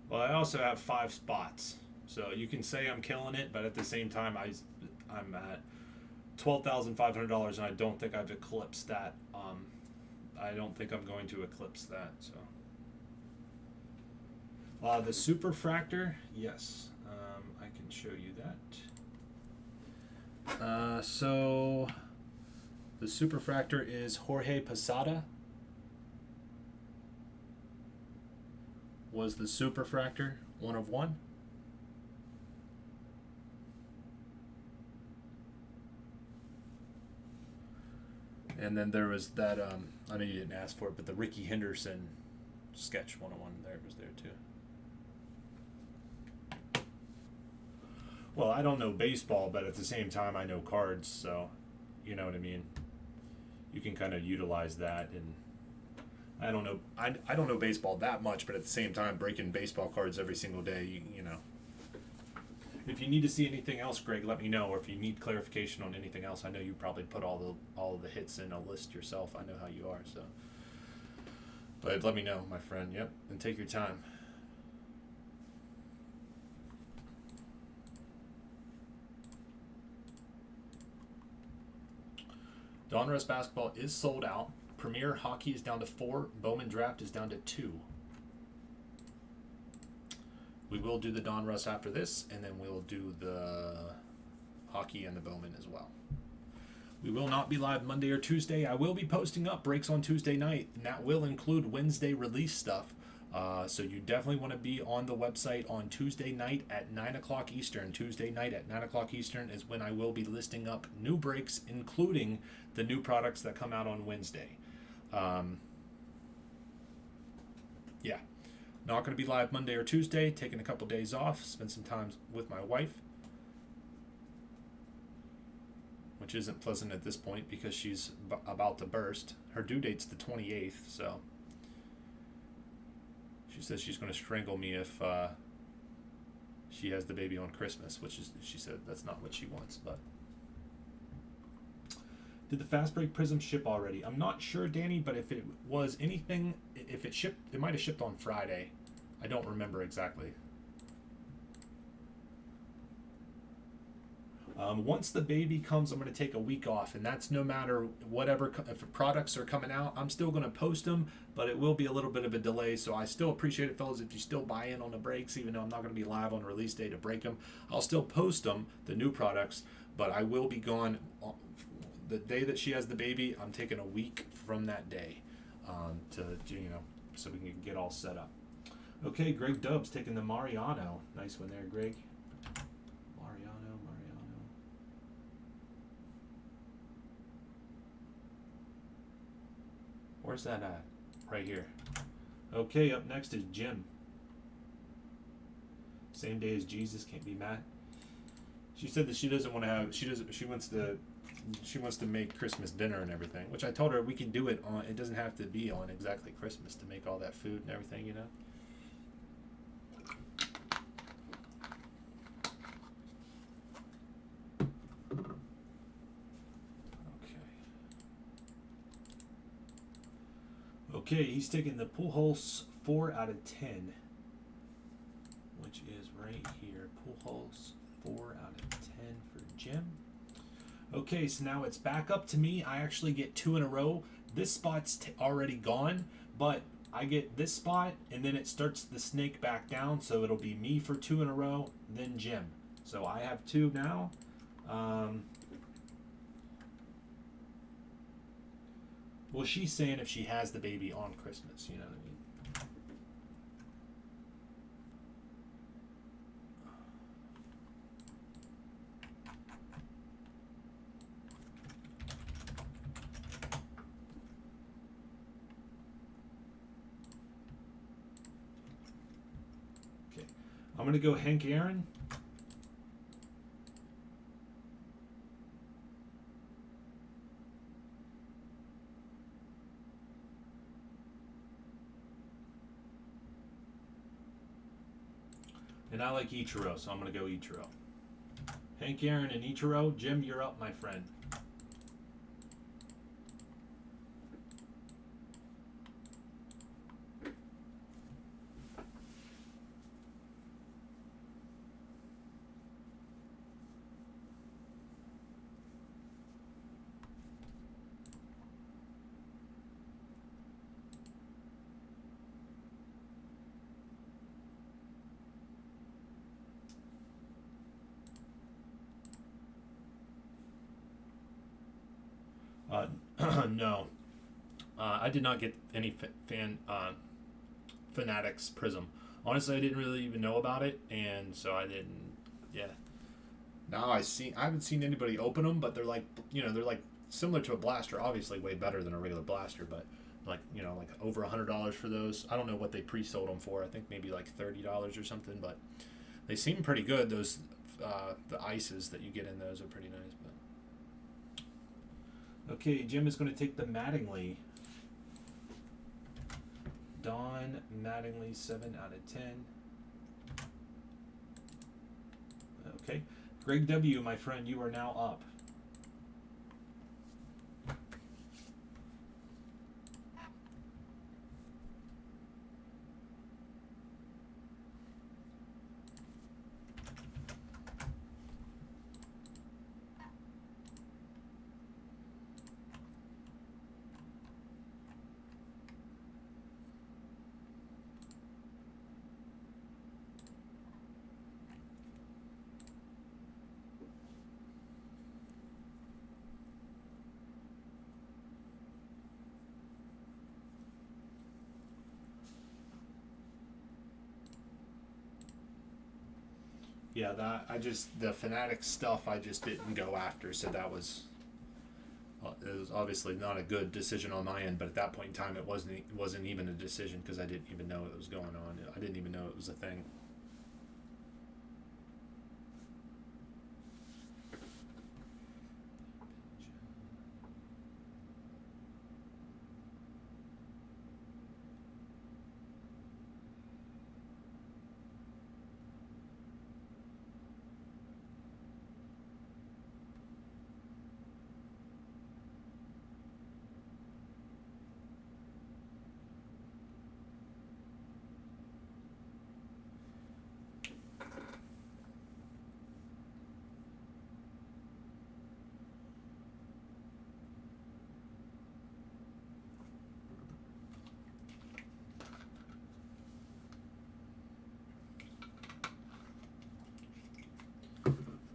Well, I also have 5 spots, so you can say I'm killing it, but at the same time, I'm at $12,500, and I don't think I've eclipsed that. I don't think I'm going to eclipse that. So, the superfractor, yes, I can show you that. So, the superfractor is Jorge Posada. Was the superfractor 1 of 1? And then there was that, I know you didn't ask for it, but the Ricky Henderson sketch 101 there was there too. Well, I don't know baseball, but at the same time I know cards, so you know what I mean. You can kind of utilize that, and I don't know. I don't know baseball that much, but at the same time, breaking baseball cards every single day, you know. If you need to see anything else, Greg, let me know. Or if you need clarification on anything else, I know you probably put all the hits in a list yourself. I know how you are, so. But let me know, my friend. Yep, and take your time. Donruss basketball is sold out. Premier Hockey is down to 4. Bowman Draft is down to 2. We will do the Donruss after this, and then we'll do the Hockey and the Bowman as well. We will not be live Monday or Tuesday. I will be posting up breaks on Tuesday night, and that will include Wednesday release stuff. So you definitely want to be on the website on Tuesday night at 9 o'clock Eastern. Tuesday night at 9 o'clock Eastern is when I will be listing up new breaks, including the new products that come out on Wednesday. Yeah. Not going to be live Monday or Tuesday. Taking a couple days off. Spend some time with my wife. Which isn't pleasant at this point because she's about to burst. Her due date's the 28th, so... She says she's going to strangle me if she has the baby on Christmas, which is, she said that's not what she wants, but... Did the Fast Break Prism ship already? I'm not sure, Danny, but if it was anything, if it shipped, it might have shipped on Friday. I don't remember exactly. Once the baby comes, I'm going to take a week off, and that's no matter whatever, if products are coming out, I'm still going to post them, but it will be a little bit of a delay, so I still appreciate it, fellas, if you still buy in on the breaks, even though I'm not going to be live on release day to break them. I'll still post them, the new products, but I will be gone the day that she has the baby. I'm taking a week from that day to, you know, so we can get all set up. Okay, Greg Dubs taking the Mariano. Nice one there, Greg. Mariano. Where's that at? Right here. Okay, up next is Jim. Same day as Jesus, can't be mad. She said that she doesn't want to have, she wants to make Christmas dinner and everything, which I told her we can do it on, it doesn't have to be on exactly Christmas to make all that food and everything, you know. Okay, he's taking the Pujols 4 out of 10, which is right here. Pujols 4 out of 10 for Jim. Okay, so now it's back up to me. I actually get 2 in a row. This spot's already gone, but I get this spot, and then it starts the snake back down, so it'll be me for 2 in a row, then Jim. So I have 2 now. Well, she's saying if she has the baby on Christmas, you know what I mean? Okay, I'm going to go Hank Aaron. And I like Ichiro, so I'm going to go Ichiro. Hank Aaron and Ichiro. Jim, you're up, my friend. No. I did not get any Fanatics Prism. Honestly, I didn't really even know about it, and so I didn't. Yeah. Now I haven't seen anybody open them, but they're like similar to a blaster. Obviously, way better than a regular blaster, but like over $100 for those. I don't know what they pre-sold them for. I think maybe like $30 or something, but they seem pretty good. Those the ices that you get in those are pretty nice. But okay, Jim is going to take the Mattingly. Don Mattingly, 7 out of 10. Okay. Greg W., my friend, you are now up. Yeah, the Fanatic stuff I just didn't go after, so it was obviously not a good decision on my end, but at that point in time it wasn't even a decision because I didn't even know it was going on. I didn't even know it was a thing.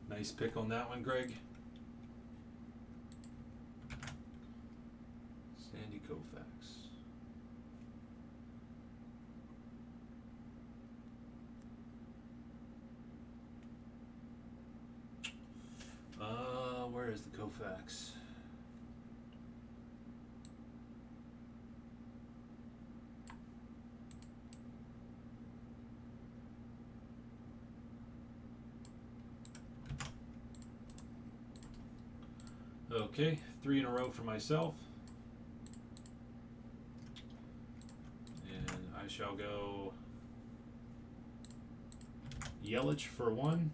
Nice pick on that one, Greg. Sandy Koufax. Where is the Koufax? Okay, 3 in a row for myself. And I shall go Yelich for 1.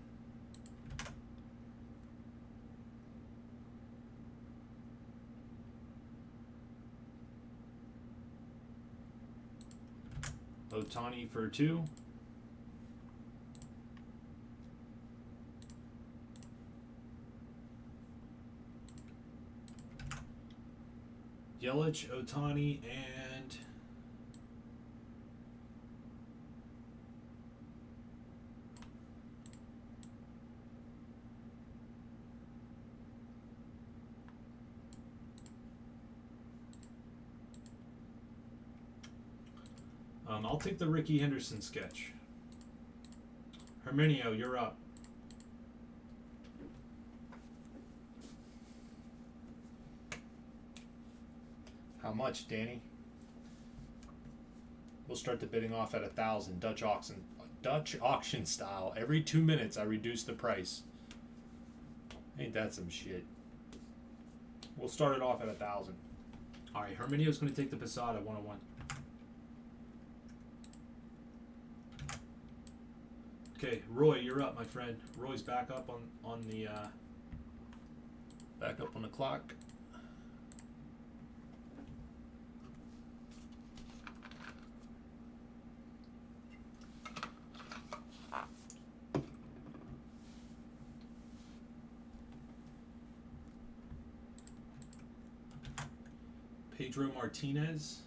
Otani for 2. Yelich, Otani, and I'll take the Ricky Henderson sketch. Herminio, you're up. How much, Danny? We'll start the bidding off at 1,000. Dutch auction style. Every 2 minutes, I reduce the price. Ain't that some shit? We'll start it off at 1,000. All right, Herminio's going to take the Posada 101. Okay, Roy, you're up, my friend. Roy's back up on the clock. Pedro Martinez.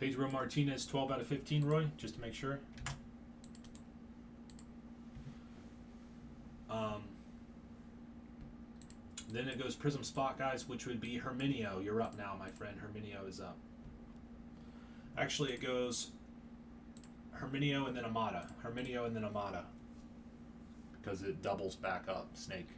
Pedro Martinez, 12 out of 15, Roy, just to make sure. Then it goes Prism Spot Guys, which would be Herminio. You're up now, my friend. Herminio is up. Actually, it goes Herminio and then Amada. Herminio and then Amada. Because it doubles back up, Snake.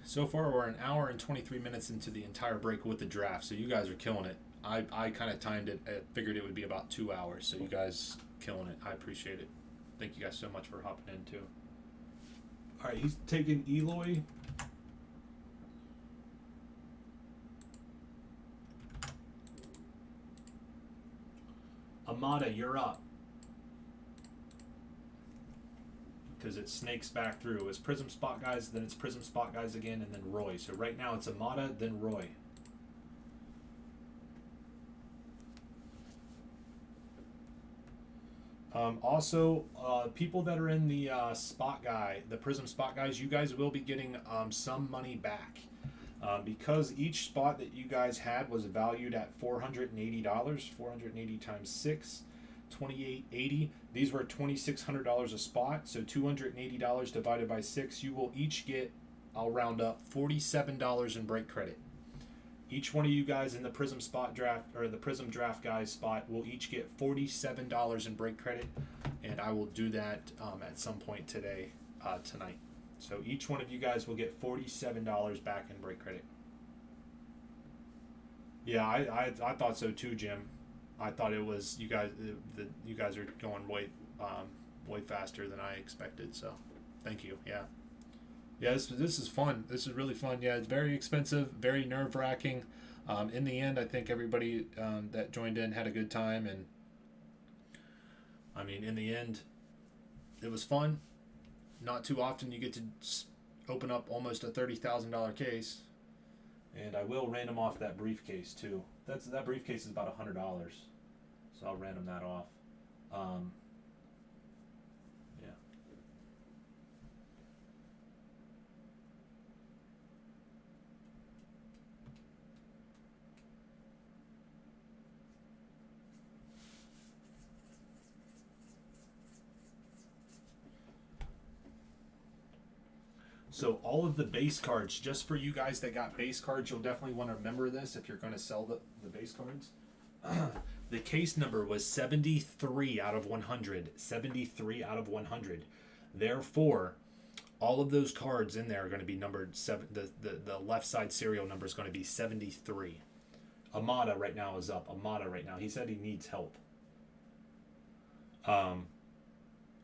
So far, we're an hour and 23 minutes into the entire break with the draft, so you guys are killing it. I kind of timed it. I figured it would be about 2 hours, so you guys killing it. I appreciate it. Thank you guys so much for hopping in, too. All right, he's taking Eloy. Amada, you're up. Because it snakes back through. It's Prism Spot Guys, then it's Prism Spot Guys again, and then Roy. So right now it's Amada, then Roy. Also, people that are in the the Prism Spot Guys, you guys will be getting some money back. Because each spot that you guys had was valued at $480, 480 times 6, $28.80. These were $2,600 a spot, so $280 divided by 6. You will each get, I'll round up, $47 in break credit. Each one of you guys in the Prism Spot Draft or the Prism Draft Guys spot will each get $47 in break credit, and I will do that at some point tonight. So each one of you guys will get $47 back in break credit. Yeah, I thought so too, Jim. I thought it was you guys. You guys are going way faster than I expected. So, thank you. Yeah, This is fun. This is really fun. Yeah, it's very expensive, very nerve wracking. In the end, I think everybody that joined in had a good time, and I mean, in the end, it was fun. Not too often you get to open up almost a $30,000 case, and I will random off that briefcase too. That briefcase is about $100, so I'll random that off. Yeah. So all of the base cards, just for you guys that got base cards, you'll definitely want to remember this if you're going to sell the base cards. The case number was 73 out of 100. 73 out of 100. Therefore, all of those cards in there are going to be numbered the left side serial number is going to be 73. Amada right now is up. Amada right now. He said he needs help.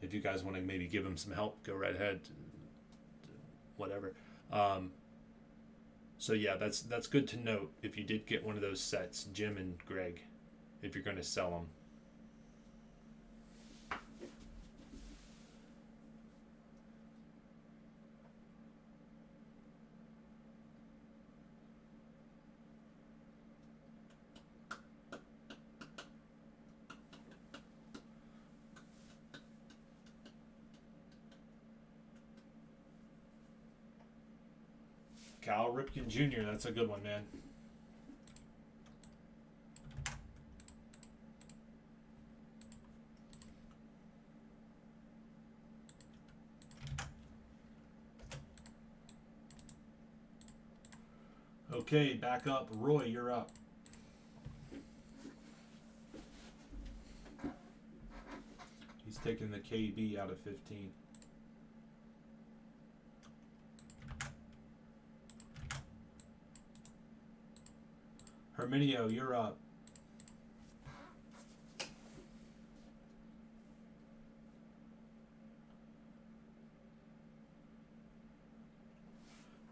If you guys want to maybe give him some help, go right ahead. Whatever. So yeah, that's good to note if you did get one of those sets, Jim and Greg, if you're going to sell them. Cal Ripken Jr., that's a good one, man. Okay, back up. Roy, you're up. He's taking the KB out of 15. Herminio, you're up.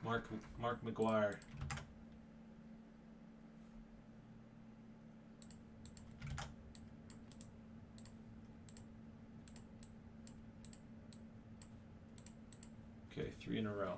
Mark McGuire. Okay, 3 in a row.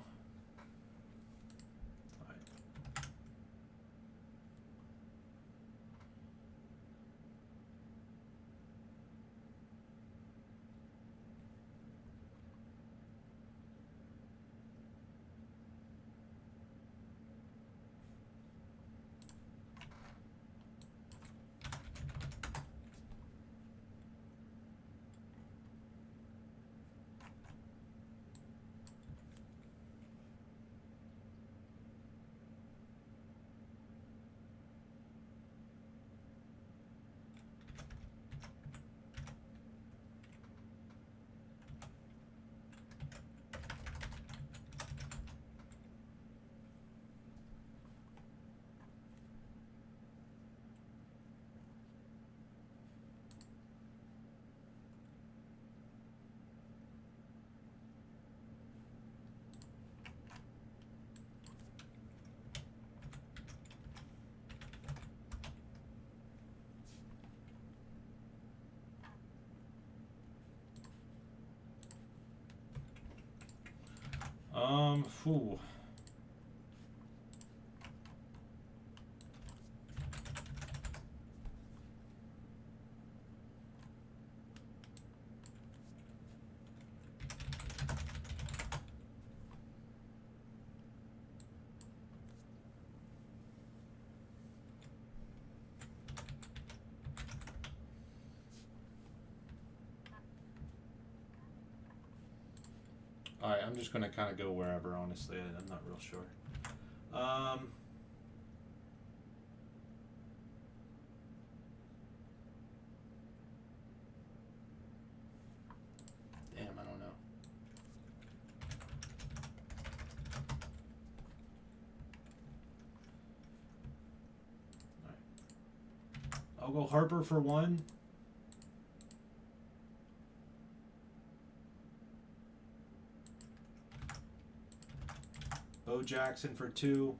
Phew. Alright, I'm just going to kind of go wherever, honestly. I'm not real sure. Damn, I don't know. Alright. I'll go Harper for 1. Bo Jackson for 2.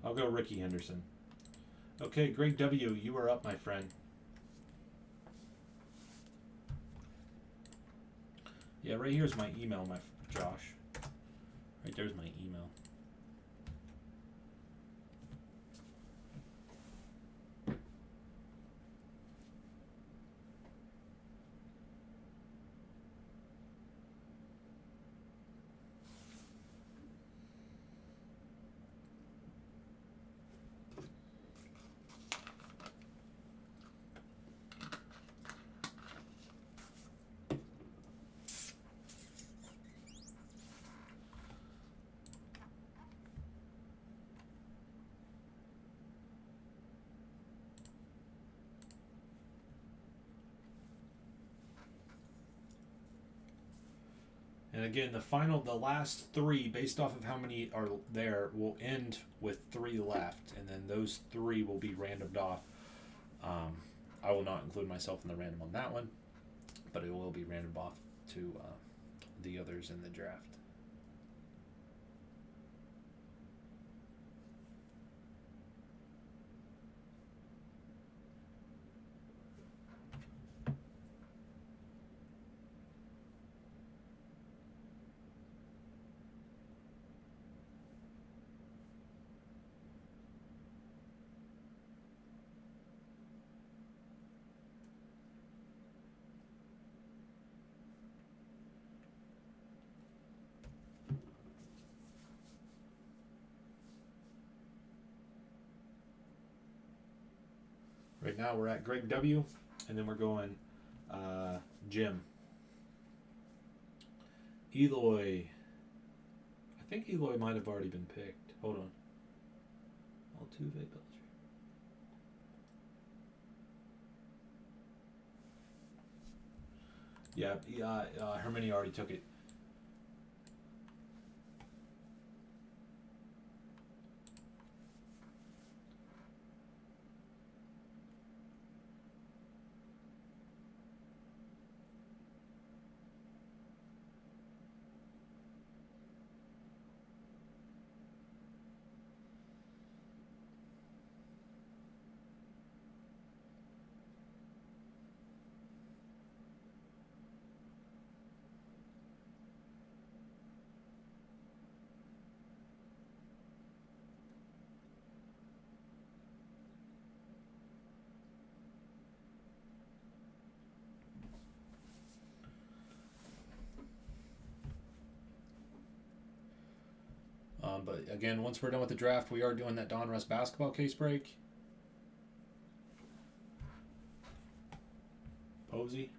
I'll go Ricky Henderson. Okay, Greg W., you are up, my friend. Yeah, right here's my email, Josh. Right there's my email. And again, the last 3, based off of how many are there, will end with 3 left, and then those 3 will be randomed off. I will not include myself in the random on that one, but it will be randomed off to the others in the draft. Right now we're at Greg W, and then we're going Jim. Eloy. I think Eloy might have already been picked. Hold on. Altuve, Belcher. Yeah, Hermione already took it. But again, once we're done with the draft, we are doing that Donruss basketball case break. Posey.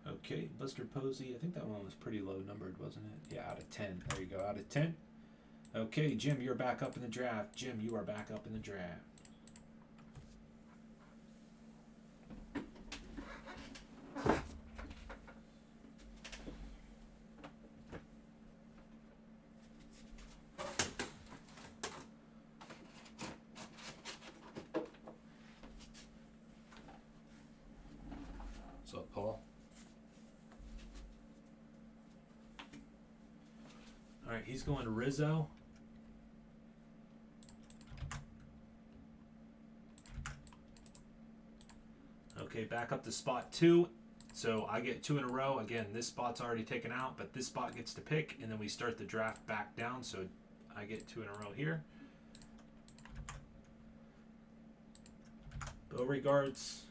Okay, Buster Posey. I think that one was pretty low numbered, wasn't it? Yeah, out of 10. There you go, out of 10. Okay, Jim, you're back up in the draft. Jim, you are back up in the draft. What's up, Paul? All right, he's going to Rizzo. Okay, back up to spot 2. So I get 2 in a row. Again, this spot's already taken out, but this spot gets to pick, and then we start the draft back down. So I get 2 in a row here. Beauregards.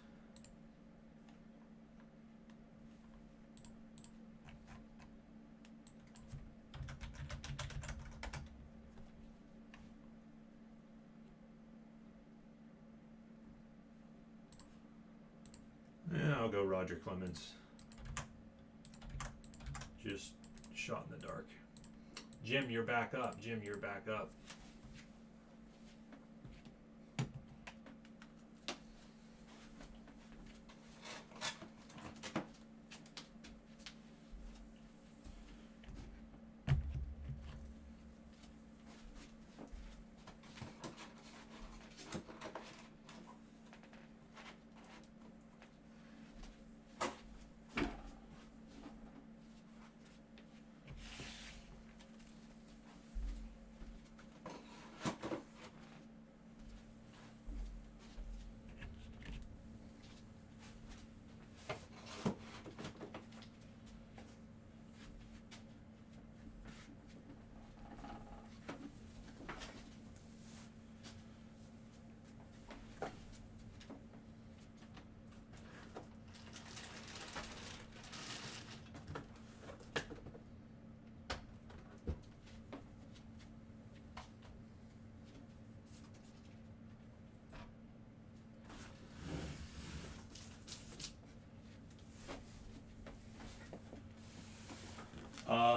Yeah, I'll go Roger Clemens. Just shot in the dark. Jim, you're back up. Jim, you're back up.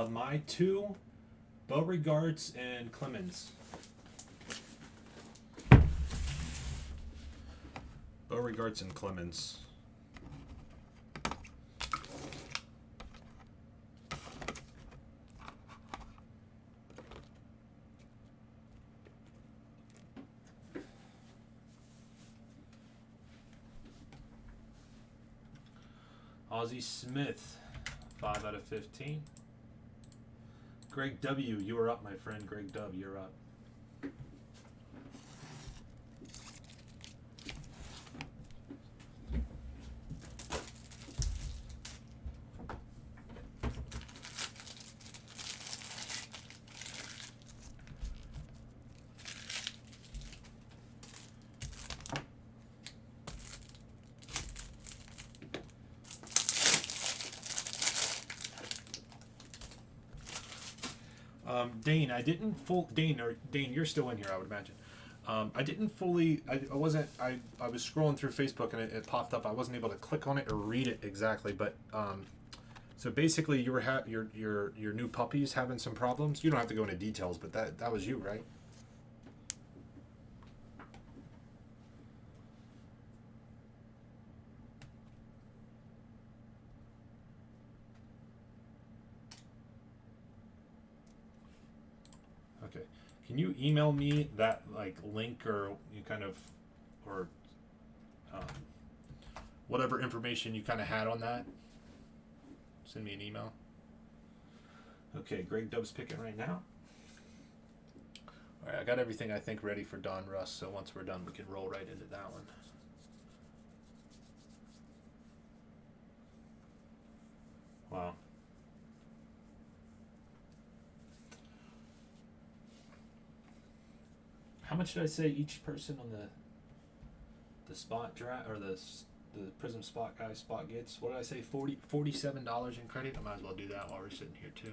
My 2, Beauregards and Clemens. Beauregards and Clemens. Ozzie Smith, 5 out of 15. Greg W., you are up, my friend. Greg W., you're up. Dane, I didn't Dane, you're still in here, I would imagine. I didn't fully. I wasn't. I was scrolling through Facebook and it popped up. I wasn't able to click on it or read it exactly, but so basically, you were your new puppy's having some problems. You don't have to go into details, but that was you, right? Okay. Can you email me that like link or you kind of or um, whatever information you kind of had on that? Send me an email. Okay, Greg Dub's picking right now. All right, I got everything I think ready for Don Russ. So once we're done, we can roll right into that one. Wow. How much did I say each person on the spot draft or the Prism spot guy spot gets? What did I say? $47 in credit. I might as well do that while we're sitting here too.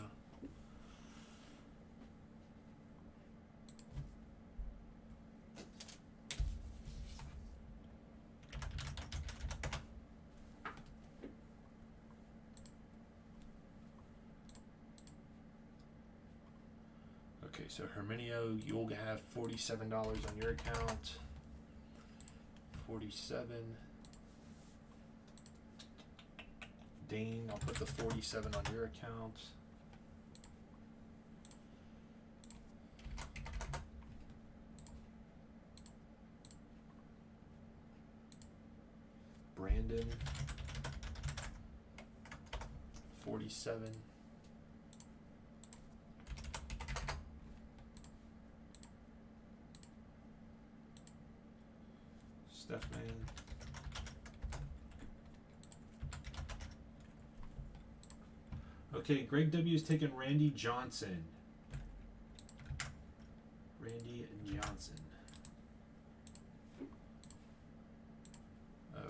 Okay, so Herminio, you'll have $47 on your account. 47. Dane, I'll put the 47 on your account. Brandon, 47. Stephman. Okay, Greg W is taking Randy Johnson. Randy Johnson.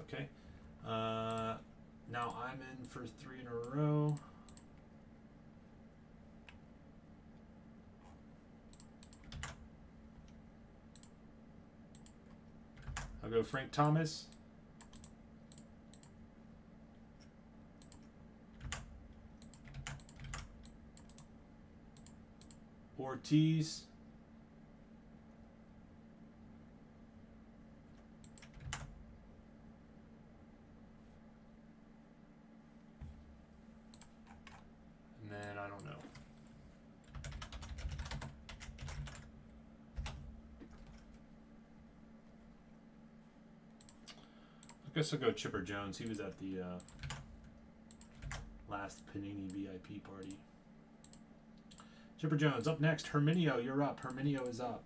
Okay. Now I'm in for 3 in a row. I'll go Frank Thomas. Ortiz. And then I don't know. I guess I'll go Chipper Jones. He was at the last Panini VIP party. Chipper Jones up next. Herminio, you're up. Herminio is up.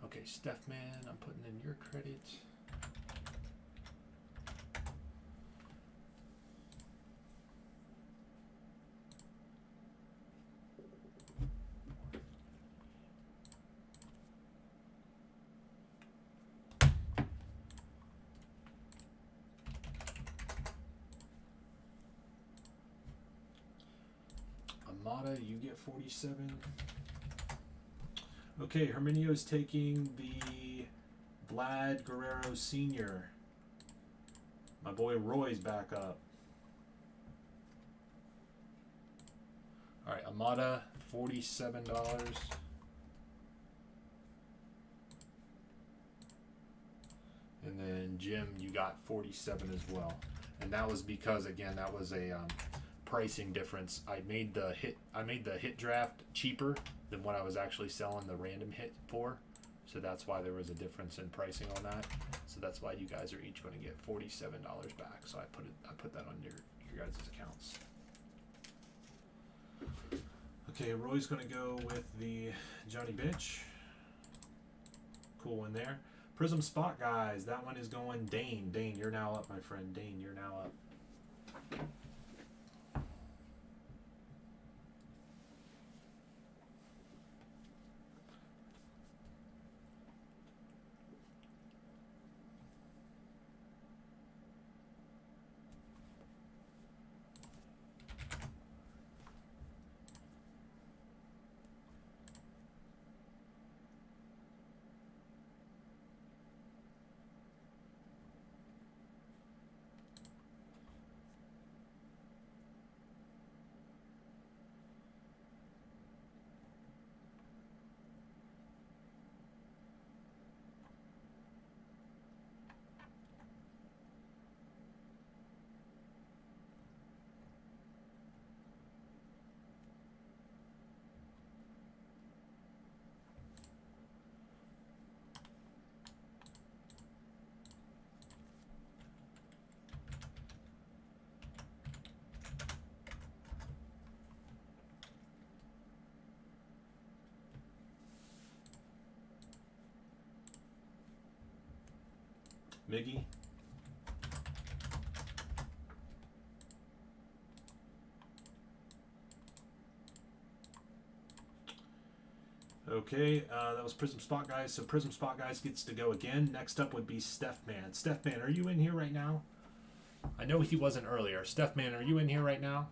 Okay, Stephman, I'm putting in your credit. Amada, you get 47. Okay, Herminio's taking the Vlad Guerrero Sr. My boy Roy's back up. All right, Amada, $47. And then Jim, you got 47 as well. And that was because, again, that was a pricing difference. I made the hit draft cheaper than what I was actually selling the random hit for. So that's why there was a difference in pricing on that. So that's why you guys are each going to get $47 back. So I put that on your guys' accounts. Okay, Roy's going to go with the Johnny Bitch. Cool one there. Prism Spot, guys. That one is going Dane. Dane, you're now up, my friend. Dane, you're now up. Miggy. Okay, that was Prism Spot Guys. So Prism Spot Guys gets to go again. Next up would be Steph Man. Steph Man, are you in here right now? I know he wasn't earlier. Steph Man, are you in here right now?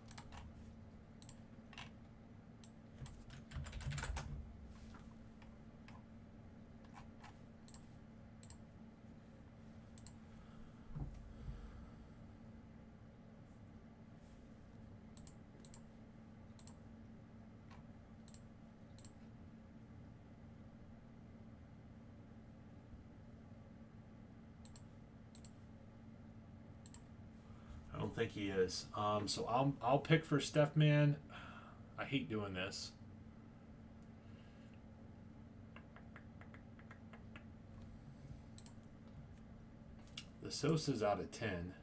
I don't think he is. So I'll pick for Steph Man. I hate doing this. The Sosa's out of 10.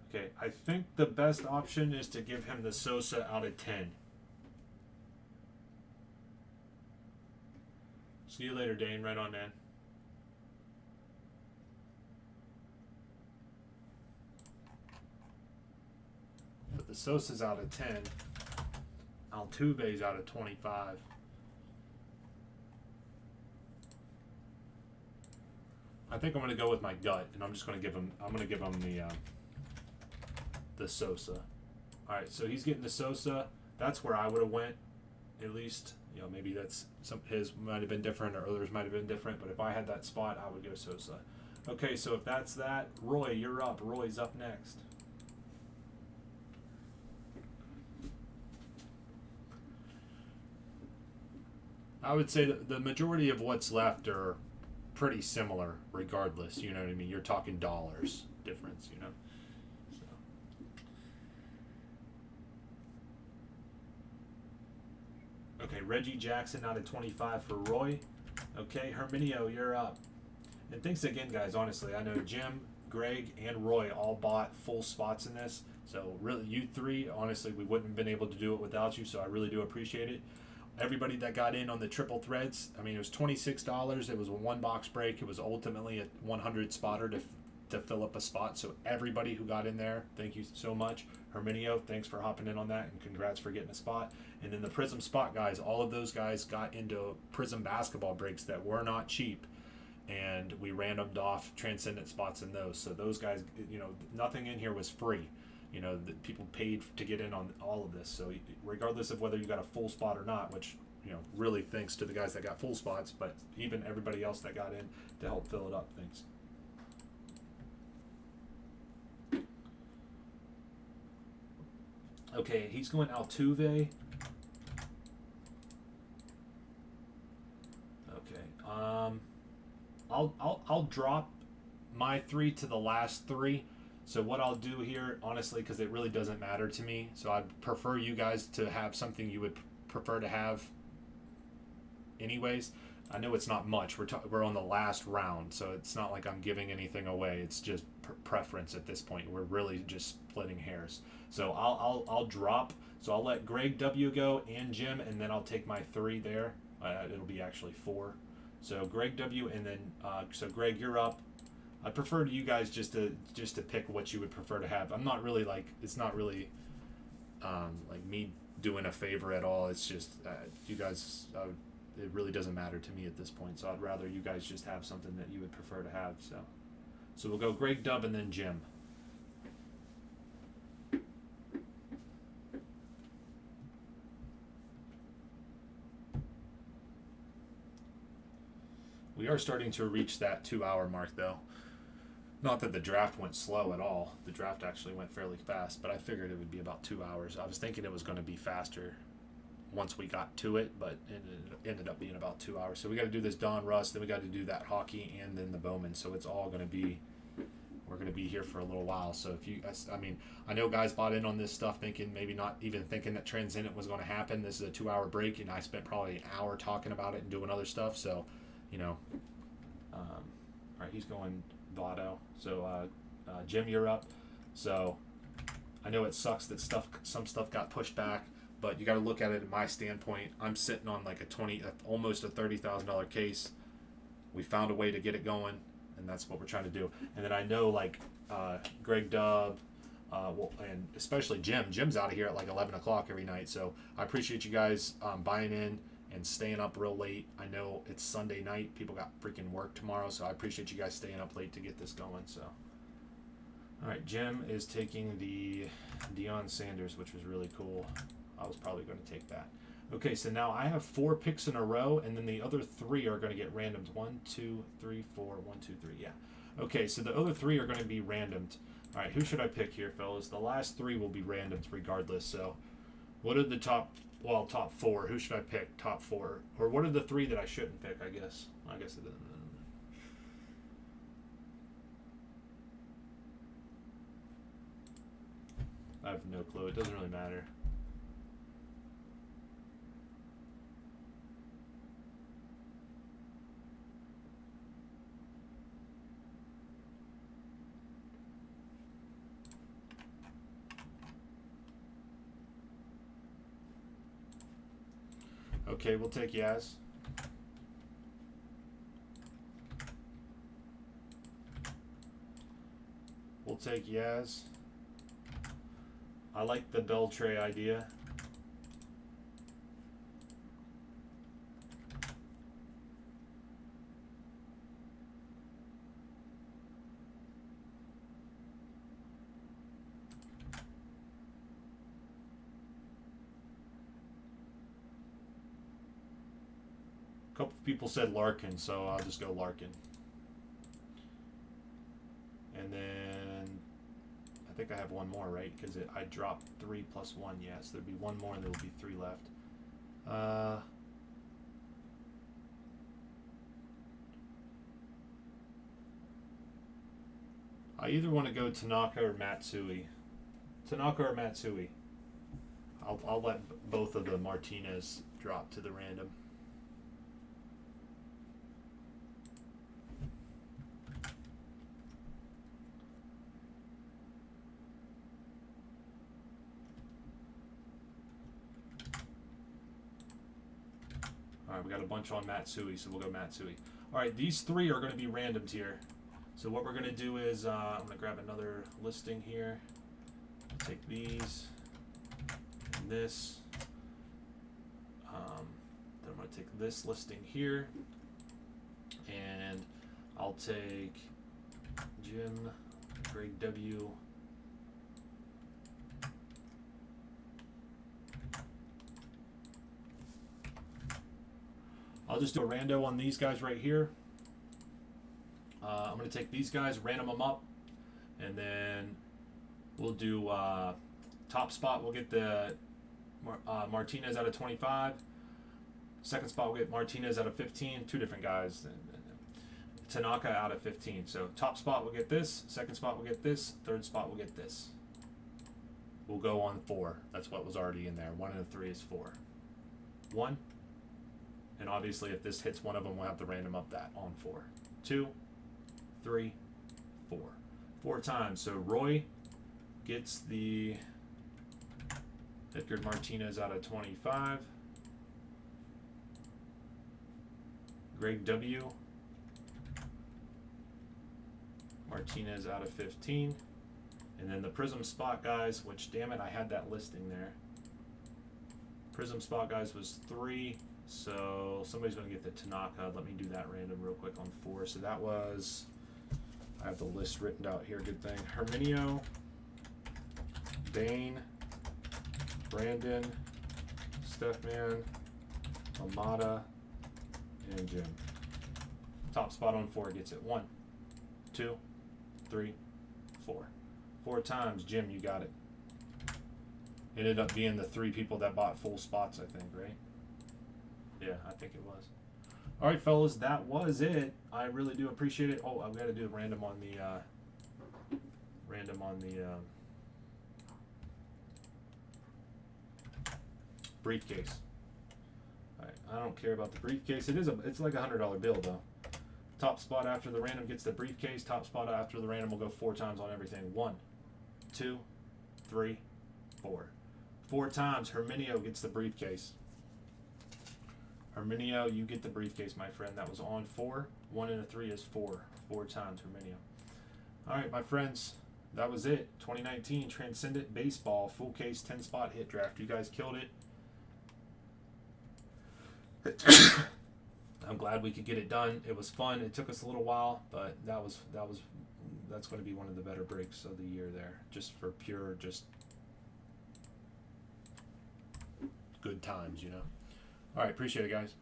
Okay, I think the best option is to give him the Sosa out of 10. See you later, Dane. Right on, Dan. But the Sosa's out of 10. Altuve's out of 25. I think I'm going to go with my gut, and I'm just going to give him. I'm going to give him the Sosa. All right, so he's getting the Sosa. That's where I would have went, at least. You know, maybe that's his might have been different, or others might have been different. But if I had that spot, I would go Sosa. Okay, so if that's that, Roy, you're up. Roy's up next. I would say that the majority of what's left are pretty similar, regardless. You know what I mean? You're talking dollars difference. You know. Okay, Reggie Jackson out of 25 for Roy. Okay, Herminio, you're up. And thanks again, guys. Honestly, I know Jim, Greg, and Roy all bought full spots in this. So really, you three, honestly, we wouldn't have been able to do it without you. So I really do appreciate it. Everybody that got in on the triple threads, I mean, it was $26. It was a one-box break. It was ultimately a 100 spotter to fill up a spot. So everybody who got in there, thank you so much. Herminio, thanks for hopping in on that, and congrats for getting a spot. And then the Prism Spot guys, all of those guys got into Prism basketball breaks that were not cheap, and we randomed off Transcendent spots in those. So those guys, you know, nothing in here was free. You know, the people paid to get in on all of this. So regardless of whether you got a full spot or not, which, you know, really thanks to the guys that got full spots, but even everybody else that got in to help fill it up, thanks. Okay, he's going Altuve. Okay, I'll drop my three to the last three. So what I'll do here, honestly, because it really doesn't matter to me, so I'd prefer you guys to have something you would prefer to have anyways. I know it's not much. We're on the last round, so it's not like I'm giving anything away. It's just preference at this point. We're really just splitting hairs. So I'll drop. So I'll let Greg W go and Jim, and then I'll take my 3 there. It'll be actually 4. So Greg W, and then so Greg, you're up. I prefer to you guys just to pick what you would prefer to have. I'm not really like, it's not really like me doing a favor at all. It's just you guys. It really doesn't matter to me at this point. So I'd rather you guys just have something that you would prefer to have. So we'll go Greg Dub and then Jim. We are starting to reach that 2-hour mark, though. Not that the draft went slow at all. The draft actually went fairly fast, but I figured it would be about 2 hours. I was thinking it was going to be faster once we got to it, but it ended up being about 2 hours. So we got to do this Don Russ, then we got to do that hockey, and then the Bowman. So it's all going to be, we're going to be here for a little while. So if you, I mean, I know guys bought in on this stuff thinking, maybe not even thinking that Transcendent was going to happen. This is a 2-hour break, and I spent probably an hour talking about it and doing other stuff. So, you know, all right, he's going Votto. So Jim, you're up. So I know it sucks that some stuff got pushed back, but you got to look at it in my standpoint. I'm sitting on like almost a $30,000 case. We found a way to get it going, and that's what we're trying to do. And then I know like Greg Dub, and especially Jim. Jim's out of here at like 11 o'clock every night. So I appreciate you guys buying in and staying up real late. I know it's Sunday night. People got freaking work tomorrow, so I appreciate you guys staying up late to get this going. So, all right, Jim is taking the Deion Sanders, which was really cool. I was probably going to take that. Okay, so now I have 4 picks in a row, and then the other 3 are going to get randomed. 1, 2, 3, 4, 1, 2, 3. Yeah. Okay, so the other 3 are going to be randomed. All right, who should I pick here, fellas? The last 3 will be randomed regardless. So, what are the top 4? Who should I pick? Top 4, or what are the 3 that I shouldn't pick? I guess it doesn't. I have no clue. It doesn't really matter. Okay, we'll take Yaz. We'll take Yaz. I like the Beltray idea. A couple people said Larkin, so I'll just go Larkin. And then I think I have one more, right? Because I dropped 3 plus 1. Yes, there'd be one more, and there will be 3 left. I either want to go Tanaka or Matsui. Tanaka or Matsui. I'll let both of the Martinez drop to the random. All right, we got a bunch on Matsui, so we'll go Matsui. All right, these 3 are going to be randomed here. So what we're going to do is I'm going to grab another listing here. Take these and this. Then I'm going to take this listing here, and I'll take Jim, Greg W. I'll just do a rando on these guys right here. I'm going to take these guys, random them up, and then we'll do top spot. We'll get the Martinez out of 25. Second spot, we'll get Martinez out of 15. 2 different guys. Tanaka out of 15. So top spot will get this, second spot will get this, third spot will get this. We'll go on 4. That's what was already in there. 1 and a 3 is 4. 1. And obviously if this hits one of them, we'll have to random up that on 4. 2, 3, 4. 4 times. So Roy gets the Edgar Martinez out of 25. Greg W. Martinez out of 15. And then the Prism spot guys, which damn it, I had that listing there. Prism spot guys was 3. So somebody's going to get the Tanaka. Let me do that random real quick on 4. So that was, I have the list written out here. Good thing. Herminio, Dane, Brandon, Stephman, Amada, and Jim. Top spot on 4 gets it. 1, 2, 3, 4. 4 times. Jim, you got it. It ended up being the 3 people that bought full spots, I think, right? Yeah, I think it was. All right, fellas, that was it. I really do appreciate it. Oh, I've got to do a random on the briefcase. All right, I don't care about the briefcase. It's like $100 bill though. Top spot after the random gets the briefcase. Top spot after the random will go 4 times on everything. 1, 2, 3, 4. 4 times. Herminio gets the briefcase. Herminio, you get the briefcase, my friend. That was on 4. 1 and a 3 is 4. 4 times, Herminio. All right, my friends, that was it. 2019 Transcendent Baseball full case 10-spot hit draft. You guys killed it. I'm glad we could get it done. It was fun. It took us a little while, but that's going to be one of the better breaks of the year there. Just for pure, just good times, you know. All right, appreciate it, guys.